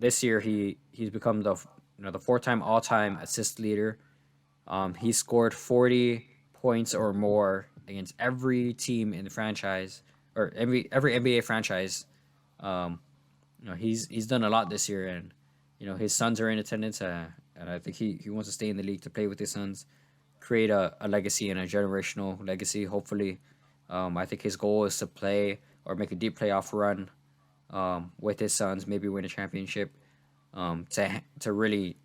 This year he's become the 4-time all-time assist leader. He scored 40 points or more against every team in the franchise or every NBA franchise. He's done a lot this year, and his sons are in attendance, and I think he wants to stay in the league to play with his sons, create a legacy and a generational legacy. Hopefully, I think his goal is to play or make a deep playoff run with his sons, maybe win a championship, to really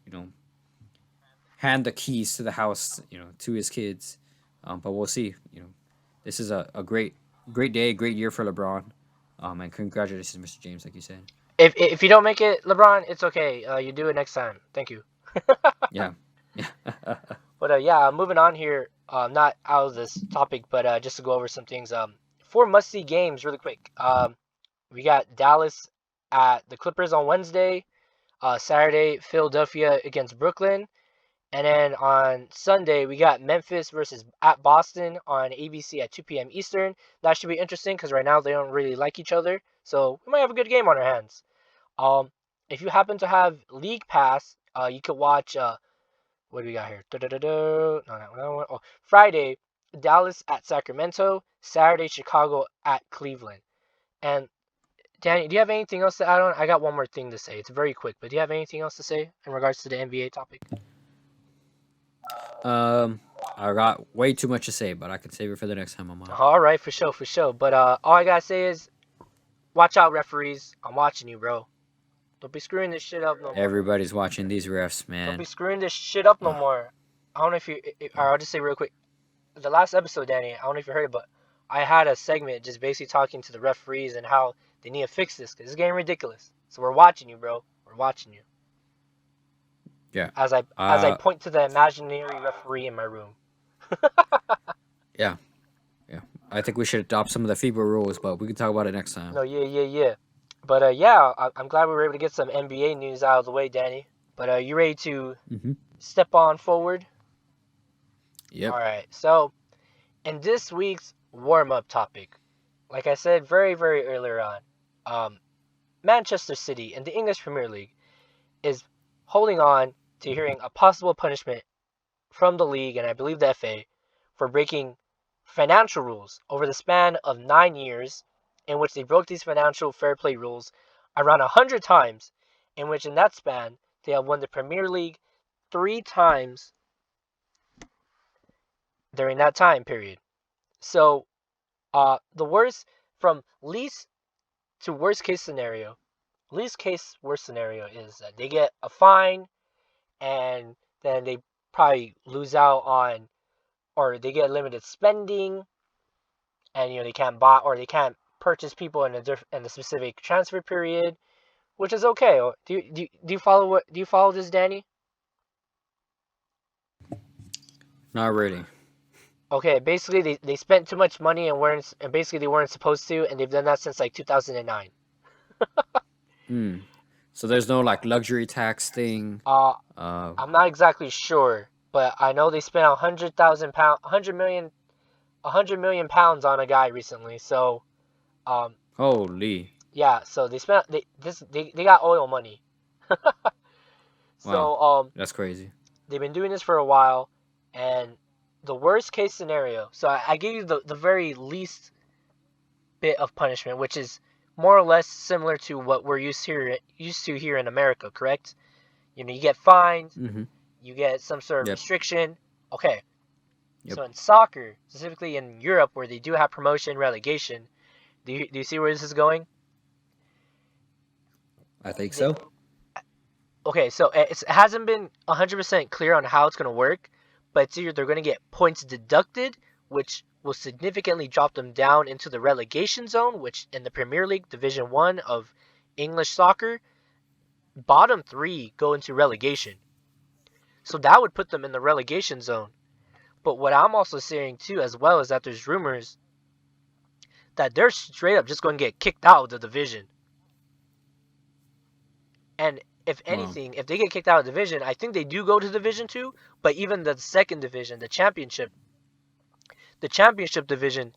hand the keys to the house to his kids. But we'll see. This is a great day, great year for LeBron. And congratulations, Mr. James, like you said. If you don't make it, LeBron, it's okay. You do it next time. Thank you. Yeah. But moving on here. Not out of this topic, but just to go over some things. 4 must-see games, really quick. We got Dallas at the Clippers on Wednesday. Saturday, Philadelphia against Brooklyn. And then on Sunday, we got Memphis versus at Boston on ABC at 2 p.m. Eastern. That should be interesting because right now they don't really like each other. So we might have a good game on our hands. If you happen to have League Pass, you could watch, what do we got here? No. Friday, Dallas at Sacramento. Saturday, Chicago at Cleveland. And Danny, do you have anything else to add on? I got one more thing to say. It's very quick, but do you have anything else to say in regards to the NBA topic? I got way too much to say, but I can save it for the next time I'm on. All right, for sure. But all I gotta say is, watch out, referees. I'm watching you, bro. Don't be screwing this shit up no more. Everybody's watching these refs, man. Don't be screwing this shit up no more. I don't know if you. I'll just say real quick. The last episode, Danny, I don't know if you heard it, but I had a segment just basically talking to the referees and how they need to fix this because it's getting ridiculous. So we're watching you, bro. We're watching you. Yeah. As I point to the imaginary referee in my room. Yeah. I think we should adopt some of the FIBA rules, but we can talk about it next time. No, yeah. But I'm glad we were able to get some NBA news out of the way, Danny. But are you ready to step on forward? Yep. All right. So, in this week's warm-up topic, like I said very, very earlier on, Manchester City in the English Premier League is holding on to hearing a possible punishment from the league and I believe the FA for breaking financial rules over the span of 9 years, in which they broke these financial fair play rules around 100 times, in which in that span they have won the Premier League 3 times during that time period. So the worst, from least to worst case scenario, worst scenario is that they get a fine and then they probably lose out on, or they get limited spending, and they can't buy or they can't purchase people in a specific transfer period, which is okay. Do you follow this, Danny? Not really. Okay, basically they spent too much money and basically they weren't supposed to, and they've done that since like 2009. Hmm. So there's no like luxury tax thing. Uh, Uh, I'm not exactly sure, but I know they spent 100,000 pound, 100 million pounds on a guy recently. So, um, holy. yeah, so they got oil money. Wow. So, That's crazy. they've been doing this for a while, and the worst case scenario. So I gave you the very least bit of punishment, which is more or less similar to what we're used to here in America, correct? You know, you get fined, Mm-hmm. you get some sort of Yep. restriction. Okay, Yep. so in soccer, specifically in Europe, where they do have promotion relegation, do you see where this is going? I think The- so. okay, so it hasn't been 100% clear on how it's going to work, but it's either they're going to get points deducted, which will significantly drop them down into the relegation zone, which in the Premier League Division 1 of English soccer, bottom 3 go into relegation. So that would put them in the relegation zone. But what I'm also seeing too, as well, is that there's rumors that they're straight up just going to get kicked out of the division. And if Wow. anything, if they get kicked out of the division, I think they do go to Division 2, but even the second division, the championship division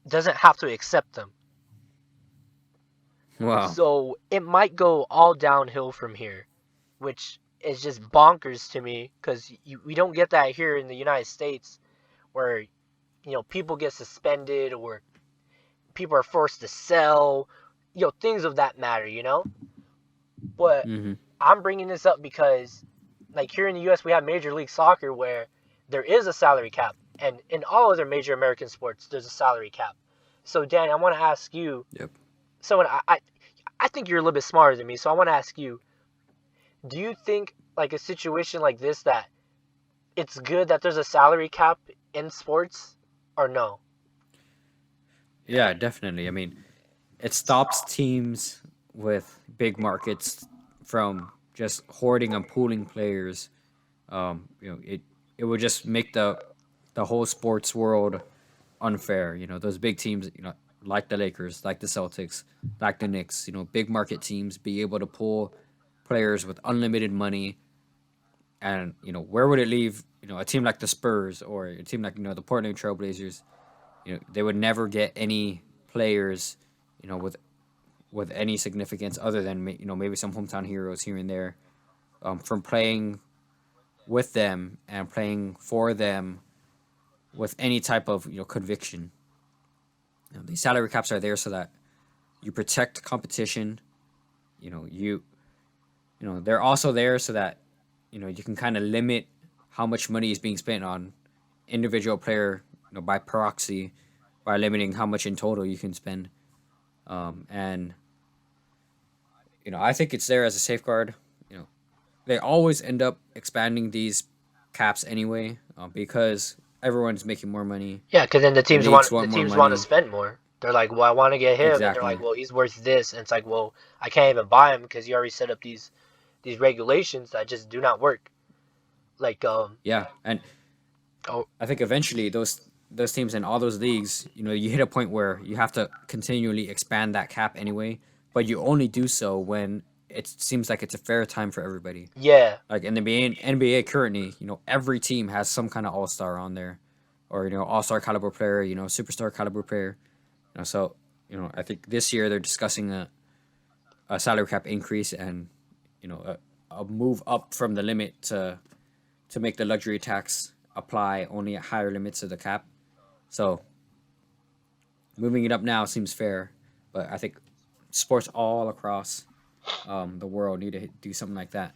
doesn't have to accept them. Wow. So it might go all downhill from here, which is just bonkers to me because we don't get that here in the United States where, people get suspended or people are forced to sell, things of that matter. But Mm-hmm. I'm bringing this up because, like, here in the U.S., we have Major League Soccer where there is a salary cap, and in all other major American sports, there's a salary cap. So, Dan, I want to ask you. Yep. Someone I think you're a little bit smarter than me, so I want to ask you: do you think, like, a situation like this, that it's good that there's a salary cap in sports, or no? Yeah, definitely. I mean, it stops teams with big markets from just hoarding and pooling players. It would just make the whole sports world unfair. Those big teams, like the Lakers, like the Celtics, like the Knicks, big market teams be able to pull players with unlimited money. And, where would it leave, a team like the Spurs or a team like, the Portland Trailblazers? They would never get any players, with any significance other than, maybe some hometown heroes here and there, from playing with them and playing for them with any type of, conviction. These salary caps are there so that you protect competition. They're also there so that, you can kind of limit how much money is being spent on individual player, by proxy, by limiting how much in total you can spend. And I think it's there as a safeguard. They always end up expanding these caps anyway, because everyone's making more money. Yeah, because then the The teams leagues want want the more teams want to money. spend more. They're like, well, I want to get him, and they're like, Exactly. well, he's worth this, and it's like, well, I can't even buy him because you already set up these regulations that just do not work. Like, Yeah, and oh, I think eventually those teams in all those leagues, you hit a point where you have to continually expand that cap anyway, but you only do so when it seems like it's a fair time for everybody. yeah, Like in the NBA currently, every team has some kind of all-star on there, or all-star caliber player, superstar caliber player. So I think this year they're discussing a salary cap increase and a move up from the limit to make the luxury tax apply only at higher limits of the cap. So moving it up now seems fair, but I think sports all across the world need to do something like that.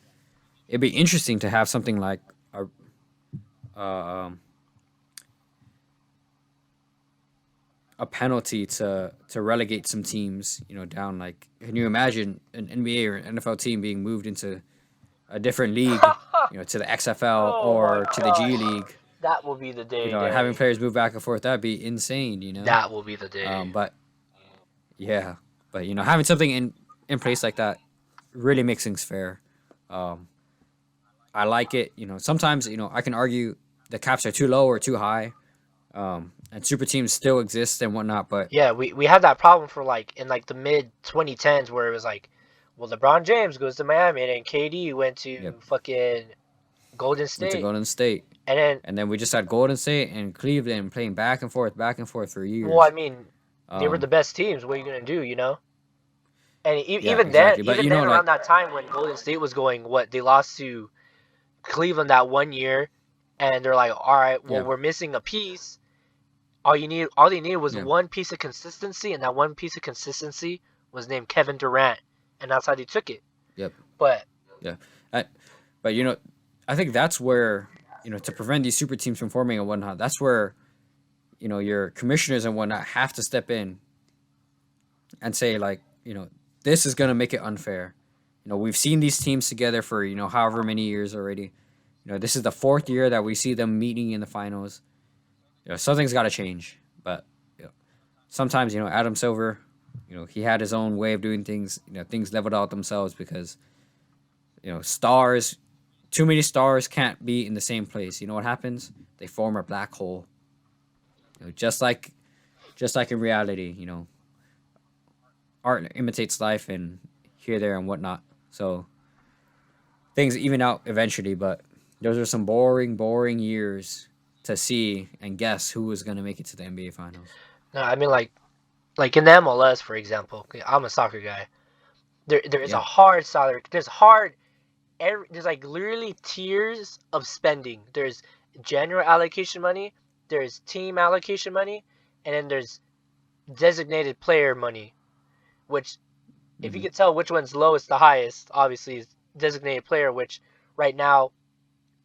It'd be interesting to have something like uh, um, a penalty to relegate some teams, down. Like, can you imagine an NBA or an NFL team being moved into a different league, to the XFL oh my or to the G gosh, League? that will be the day, Having Danny. players move back and forth, that'd be insane. That will be the day. But yeah, but having something in place like that really makes things fair. Um, I like it. Sometimes I can argue the caps are too low or too high, and super teams still exist and whatnot. But Yeah, we had that problem for like in like the mid 2010s where it was like, well, LeBron James goes to Miami and then KD went yep, to fucking Golden went to State, Golden State, and and then we just had Golden State and Cleveland playing back and forth for well, I years. mean, they were the Um, best teams. What are you gonna do, you know? And yeah, exactly. But even then, around that time when Golden State was going, what they lost to Cleveland that one year, and they're like, all right, well, yeah, we're missing a piece. All they needed was yeah, one piece of consistency, and that one piece of consistency was named Kevin Durant, and that's how they took it. yep, But yeah. I, but I think that's where to prevent these super teams from forming and whatnot. That's where your commissioners and whatnot have to step in and say like this is gonna make it unfair. We've seen these teams together for however many years already. This is the fourth year that we see them meeting in the finals. Something's got to change. But sometimes Adam Silver, he had his own way of doing things. Things leveled out themselves because stars, too many stars can't be in the same place. You know what happens? They form a black hole. Just like in reality. Art imitates life and here, there, and whatnot. So things even out eventually, but those are some boring years to see and guess who was going to make it to the NBA Finals. no, I mean like in the MLS, for example. I'm a soccer guy. There is a Yeah. hard salary. There's like literally tiers of spending. There's general allocation money, there's team allocation money, and then there's designated player money. Which, if you Mm-hmm. could tell which one's lowest to highest, obviously is designated player. Which right now,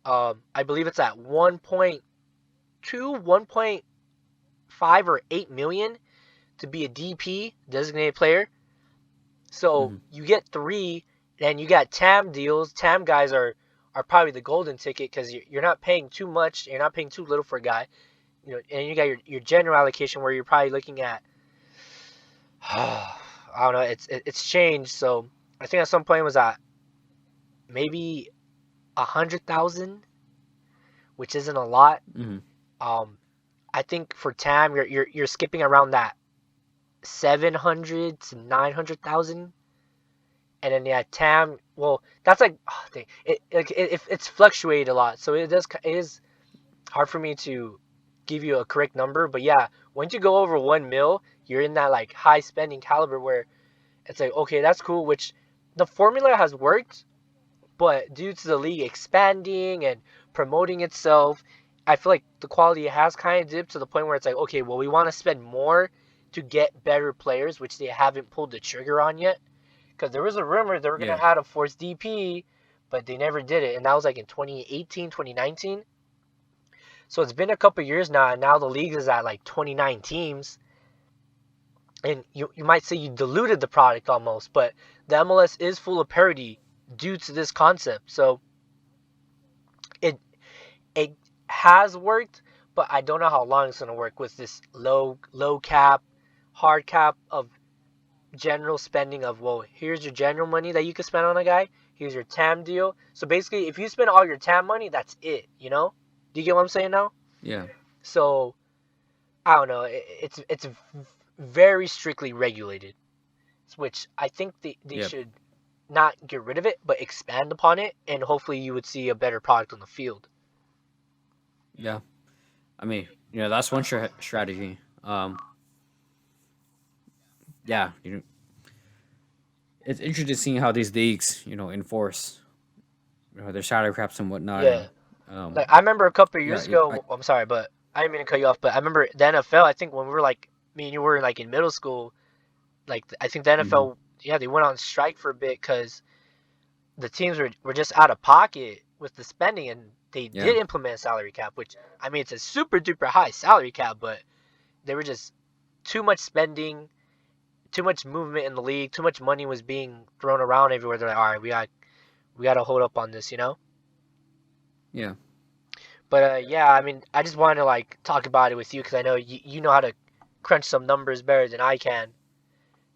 I believe it's at 1.2, 1.5, or 8 million to be a DP, designated player. So Mm-hmm. you get three, and you got TAM deals. TAM guys are probably the golden ticket because you're not paying too much, you're not paying too little for a guy. And you got your general allocation where you're probably looking at, I don't know, it's changed. So I think at some point it was at maybe 100,000, which isn't a lot. Mm-hmm. Um, I think for TAM you're skipping around that 700 to 900,000. And then yeah, TAM. Well, that's like it's fluctuated a lot, so it is hard for me to give you a correct number. But yeah, once you go over 1 mil, you're in that like high spending caliber where it's like, okay, that's cool. Which the formula has worked, but due to the league expanding and promoting itself, I feel like the quality has kind of dipped to the point where it's like, okay, well, we want to spend more to get better players, which they haven't pulled the trigger on yet. Because there was a rumor they were going Yeah. to add a force DP, but they never did it. And that was like in 2018, 2019. So it's been a couple years now, and now the league is at like 29 teams. And you might say you diluted the product almost, but the MLS is full of parity due to this concept. So it it has worked, but I don't know how long it's going to work with this low cap, hard cap of general spending of, well, here's your general money that you can spend on a guy. Here's your TAM deal. So basically, if you spend all your TAM money, that's it, you know? Do you get what I'm saying now? Yeah. So, I don't know. It's very strictly regulated, which I think they Yep. should not get rid of it, but expand upon it, and hopefully you would see a better product on the field. Yeah. I mean, that's one strategy. Yeah. It's interesting seeing how these leagues, enforce, their salary caps and whatnot. Yeah. And Like, I remember a couple of yeah, years ago, I'm sorry, but I didn't mean to cut you off, but I remember the NFL, I think when we were like, me and you were like in middle school, like I think the hmm NFL, yeah, they went on strike for a bit because the teams were just out of pocket with the spending, and they yeah, did implement a salary cap, which, I mean, it's a super duper high salary cap, but they were just too much spending, too much movement in the league, too much money was being thrown around everywhere. They're like, all right, we got to hold up on this, you know? yeah. But yeah, I mean, I just wanted to like talk about it with you because I know you know how to crunch some numbers better than I can,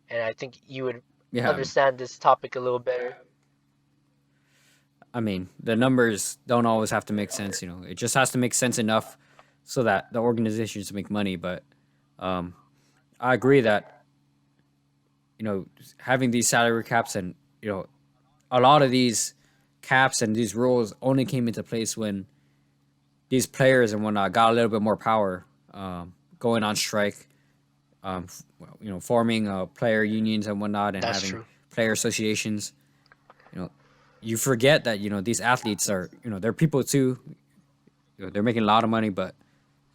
and I think you would Yeah. understand this topic a little better. I mean, the numbers don't always have to make sense. It just has to make sense enough so that the organizations make money. But I agree that having these salary caps and a lot of these caps and these rules only came into place when these players and whatnot got a little bit more power, going on strike, forming player unions and whatnot, and That's having true. player associations. You forget that these athletes are they're people too. They're making a lot of money, but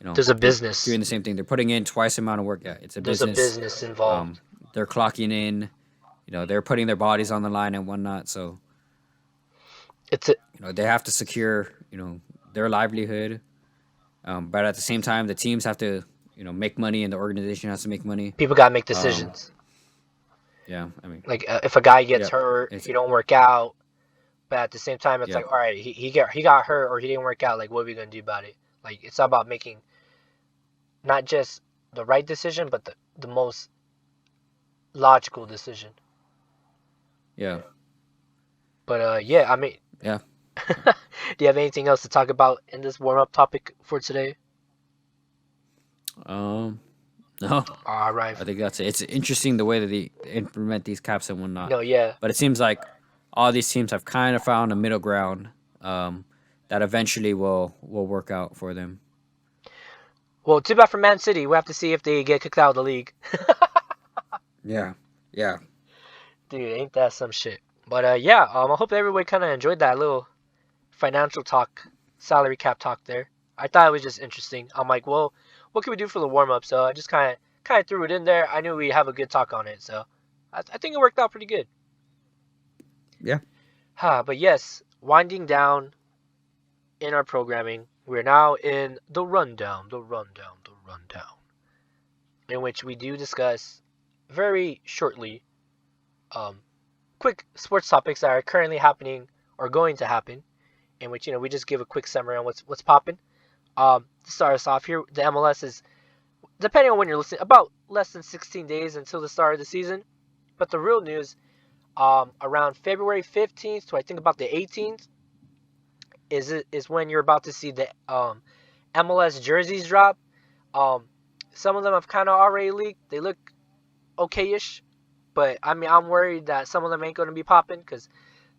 There's a they're business. doing the same thing. They're putting in twice the amount of work. Yeah, it's a There's a business. business involved. They're clocking in. They're putting their bodies on the line and whatnot. So It's a, they have to secure their livelihood. But at the same time, the teams have to make money, and the organization has to make money. People gotta make Um, decisions. yeah, I mean, Like if a guy gets yep, hurt, it's he don't work out. But at the same time, it's yep, like, all right, he got hurt or he didn't work out. Like, what are we gonna do about it? Like, it's all about making not just the right decision, but the most logical decision. yeah, But yeah, I mean, yeah. do you have anything else to talk about in this warm up topic for today? No, All right. I think that's it. It's interesting the way that they implement these caps and whatnot. No, yeah. But it seems like all these teams have kind of found a middle ground, that eventually will work out for them. Well, too bad for Man City. We have to see if they get kicked out of the league. Yeah, yeah, Dude, ain't that some shit? But yeah, I hope everybody kind of enjoyed that little financial talk, salary cap talk there. I thought it was just interesting. I'm like, well, what can we do for the warm up? So I just kind of threw it in there. I knew we'd have a good talk on it, so I think it worked out pretty good. yeah. But yes, winding down in our programming, we're now in the rundown, in which we do discuss very shortly, um, quick sports topics that are currently happening or going to happen. In which we just give a quick summary on what's popping. To start us off here, the MLS is, depending on when you're listening, about less than 16 days until the start of the season. But the real news, around February 15th to I think about the 18th, is when you're about to see the MLS jerseys drop. Um, some of them have kind of already leaked. They look okay-ish, but I mean I'm worried that some of them ain't going to be popping because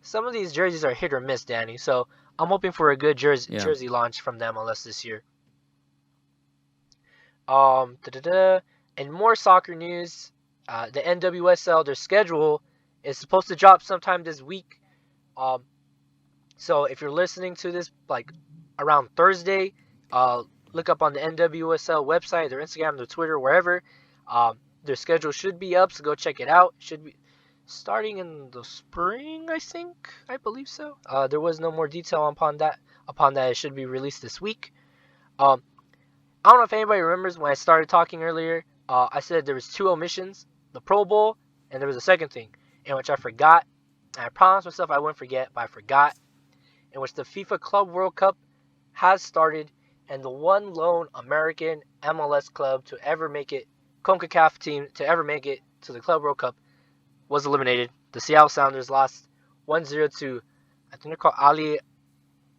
some of these jerseys are hit or miss, Danny. So I'm hoping for a good Yeah. jersey launch from the MLS this year. And more soccer news. The NWSL, their schedule is supposed to drop sometime this week. Um, so if you're listening to this like around Thursday, look up on the NWSL website, their Instagram, their Twitter, wherever. Their schedule should be up, so go check it out. Should be starting in the spring, I believe so. There was no more detail upon that. It should be released this week. Um, I don't know if anybody remembers when I started talking earlier. I said there was two omissions: the Pro Bowl, and there was a second thing, in which I forgot. And I promised myself I wouldn't forget, but I forgot. In which the FIFA Club World Cup has started, and the one lone American MLS club to ever make it, CONCACAF team to ever make it to the Club World Cup, was eliminated. The Seattle Sounders lost 1-0 to, I think they're called Ali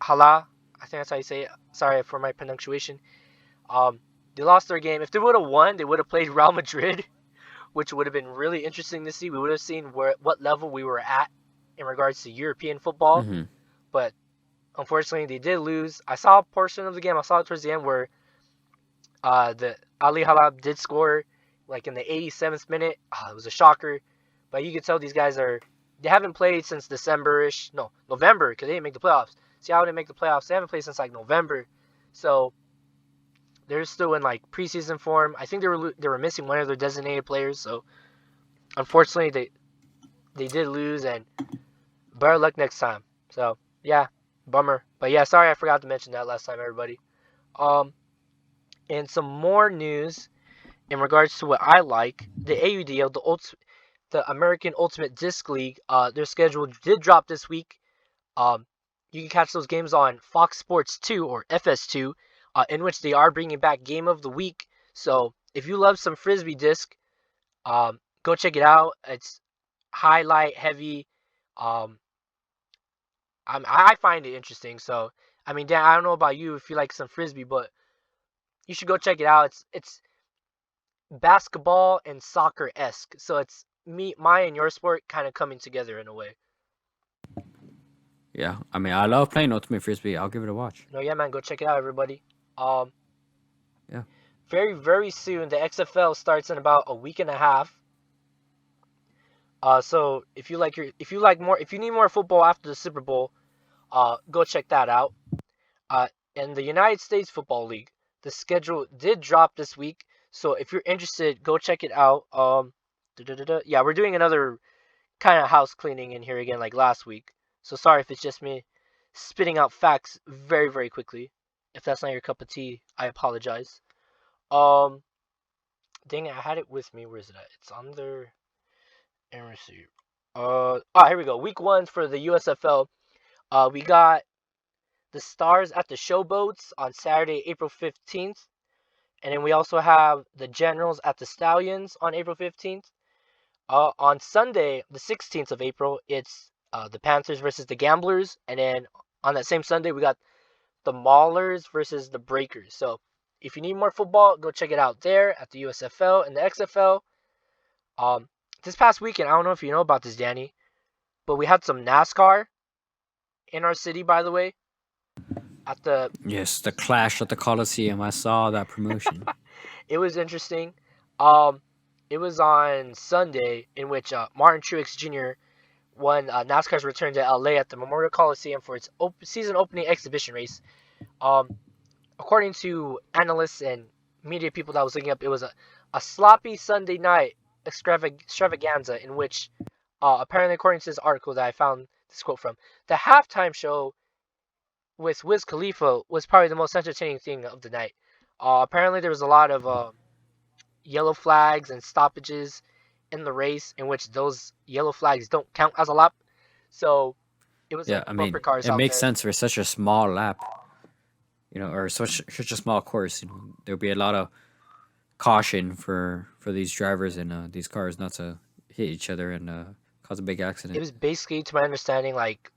Hala. I think that's how you say it. Sorry for my pronunciation. They lost their game. If they would have won, they would have played Real Madrid, which would have been really interesting to see. We would have seen what level we were at in regards to European football. Mm-hmm. But unfortunately, they did lose. I saw a portion of the game. I saw it towards the end where the Ali Halab did score, like in the 87th minute. It was a shocker. But you could tell these guys they haven't played since December-ish. No, November, because they didn't make the playoffs. Seattle didn't make the playoffs. They haven't played since like November. So they're still in like preseason form. I think they were missing one of their designated players. So unfortunately, they did lose, and better luck next time. So yeah, bummer. But yeah, sorry I forgot to mention that last time, everybody. And some more news in regards to what I like. The AUDL, the American Ultimate Disc League, their schedule did drop this week. You can catch those games on Fox Sports 2 or FS2, in which they are bringing back Game of the Week. So if you love some Frisbee disc, go check it out. It's highlight heavy. Um, I find it interesting. So I mean, Dan, I don't know about you if you like some Frisbee, but you should go check it out. It's basketball and soccer-esque. So it's my and your sport kind of coming together in a way. Yeah, I mean, I love playing Ultimate Frisbee. I'll give it a watch. No, yeah, man, go check it out, everybody. Yeah. Very, very soon, the XFL starts in about a week and a half. So if you need more football after the Super Bowl, go check that out. In the United States Football League, the schedule did drop this week. So if you're interested, go check it out. Yeah, we're doing another kind of house cleaning in here again, like last week. So sorry if it's just me spitting out facts very, very quickly. If that's not your cup of tea, I apologize. Dang it, I had it with me. Where is it at? It's on there. And receive. Here we go. Week 1 for the USFL. We got the Stars at the Showboats on Saturday, April 15th. And then we also have the Generals at the Stallions on April 15th. On Sunday, the 16th of April, it's the Panthers versus the Gamblers. And then on that same Sunday, we got the Maulers versus the Breakers. So if you need more football, go check it out there at the USFL and the XFL. This past weekend, I don't know if you know about this, Danny, but we had some NASCAR in our city, by the way. Yes, the clash at the Coliseum. I saw that promotion. It was interesting. It was on Sunday, in which Martin Truex Jr. won NASCAR's return to LA at the Memorial Coliseum for its season opening exhibition race. According to analysts and media people that was looking up, it was a sloppy Sunday night extravaganza in which, apparently according to this article that I found this quote from, the halftime show with Wiz Khalifa was probably the most entertaining thing of the night. Apparently there was a lot of yellow flags and stoppages in the race, in which those yellow flags don't count as a lap. So it was bumper cars it makes there. sense for such a small lap, or such a small course. There'll be a lot of caution for these drivers and these cars not to hit each other and cause a big accident. It was basically, to my understanding, like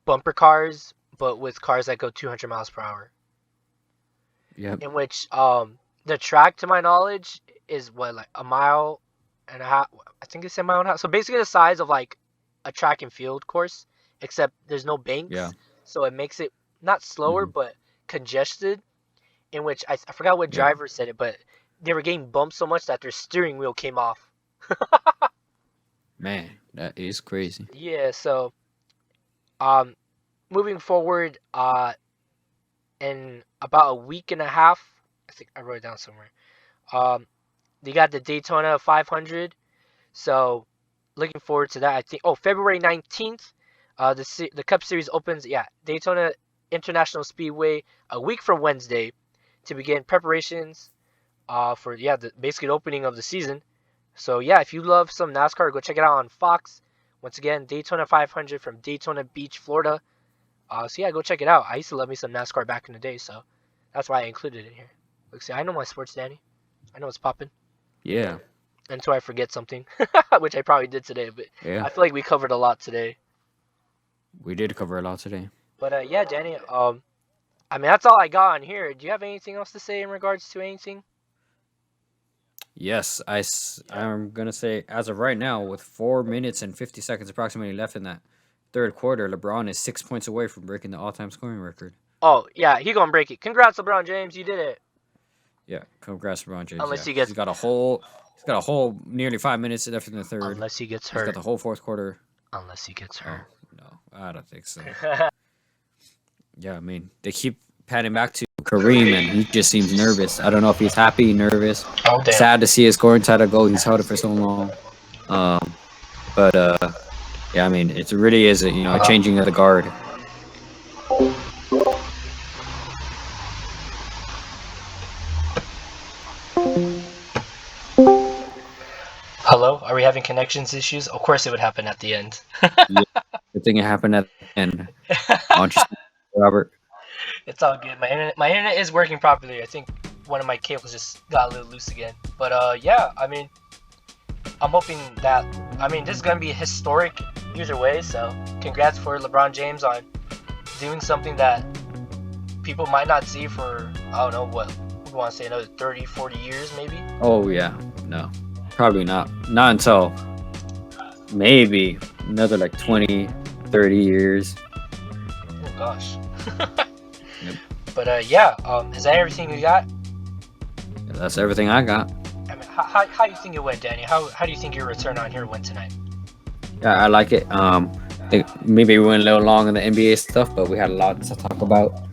bumper cars, but with cars that go 200 miles per hour. Yep. In which the track, to my knowledge, is like a mile and a half. I think it's a mile and a half. So basically the size of like a track and field course, except there's no banks. Yeah. So it makes it not slower, but congested. In which I forgot what driver said it, but they were getting bumped so much that their steering wheel came off. Man, that is crazy. Yeah, so moving forward, in about a week and a half, I think I wrote it down somewhere. They got the Daytona 500, so looking forward to that. I think February 19th, the Cup Series opens. Yeah, Daytona International Speedway a week from Wednesday to begin preparations for basically the opening of the season. So yeah, if you love some NASCAR, go check it out on Fox. Once again, Daytona 500 from Daytona Beach, Florida. So yeah, go check it out. I used to love me some NASCAR back in the day, so that's why I included it here. Look, see, I know my sports, Danny. I know what's popping. Yeah. Until I forget something, which I probably did today, but yeah. I feel like we covered a lot today. We did cover a lot today. But yeah, Danny, I mean, that's all I got on here. Do you have anything else to say in regards to anything? Yes, I'm going to say, as of right now, with 4 minutes and 50 seconds approximately left in that third quarter, LeBron is 6 points away from breaking the all-time scoring record. Oh, yeah, he going to break it. Congrats, LeBron James. You did it. Yeah, congrats, LeBron James. Unless he gets... He's got a whole nearly 5 minutes left in the third. Unless he gets hurt. He's got the whole fourth quarter. Unless he gets hurt. Oh, no, I don't think so. Yeah, I mean, they keep patting back to Kareem, and he just seems nervous. I don't know if he's happy, nervous. Oh, damn. Sad to see his scoring title go. He's held it for so long. But yeah, I mean, it really is a changing of the guard. Hello? Are we having connections issues? Of course it would happen at the end. Yeah, good thing it happened at the end. Robert. It's all good. My internet is working properly. I think one of my cables just got a little loose again. But yeah, I mean, I'm hoping that, this is going to be historic either way. So congrats for LeBron James on doing something that people might not see for, I don't know, want to say another 30, 40 years maybe? Oh yeah, no, probably not. Not until maybe another like 20, 30 years. Oh gosh. Yep. But yeah, is that everything you got? That's everything I got. I mean, how do you think it went, Danny? How do you think your return on here went tonight? Yeah, I like it. I think maybe we went a little long in the NBA stuff, but we had a lot to talk about.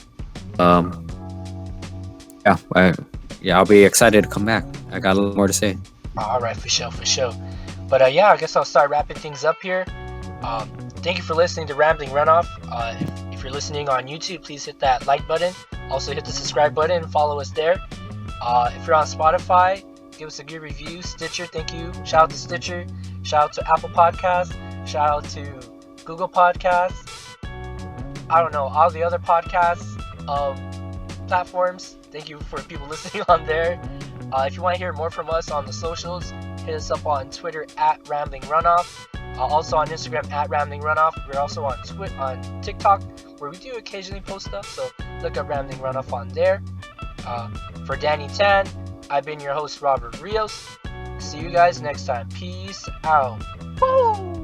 Yeah, I'll be excited to come back. I got a lot more to say. All right, for sure. But yeah, I guess I'll start wrapping things up here. Thank you for listening to Rambling Runoff. If you're listening on YouTube, please hit that like button. Also hit the subscribe button and follow us there. If you're on Spotify, give us a good review. Stitcher, thank you. Shout out to Stitcher. Shout out to Apple Podcasts. Shout out to Google Podcasts. I don't know, all the other podcasts platforms. Thank you for people listening on there. If you want to hear more from us on the socials, hit us up on Twitter at Rambling Runoff. Also on Instagram at Rambling Runoff. We're also on TikTok, where we do occasionally post stuff, so look up Rambling Runoff on there. For Danny Tan, I've been your host, Robert Rios. See you guys next time. Peace out. Woo!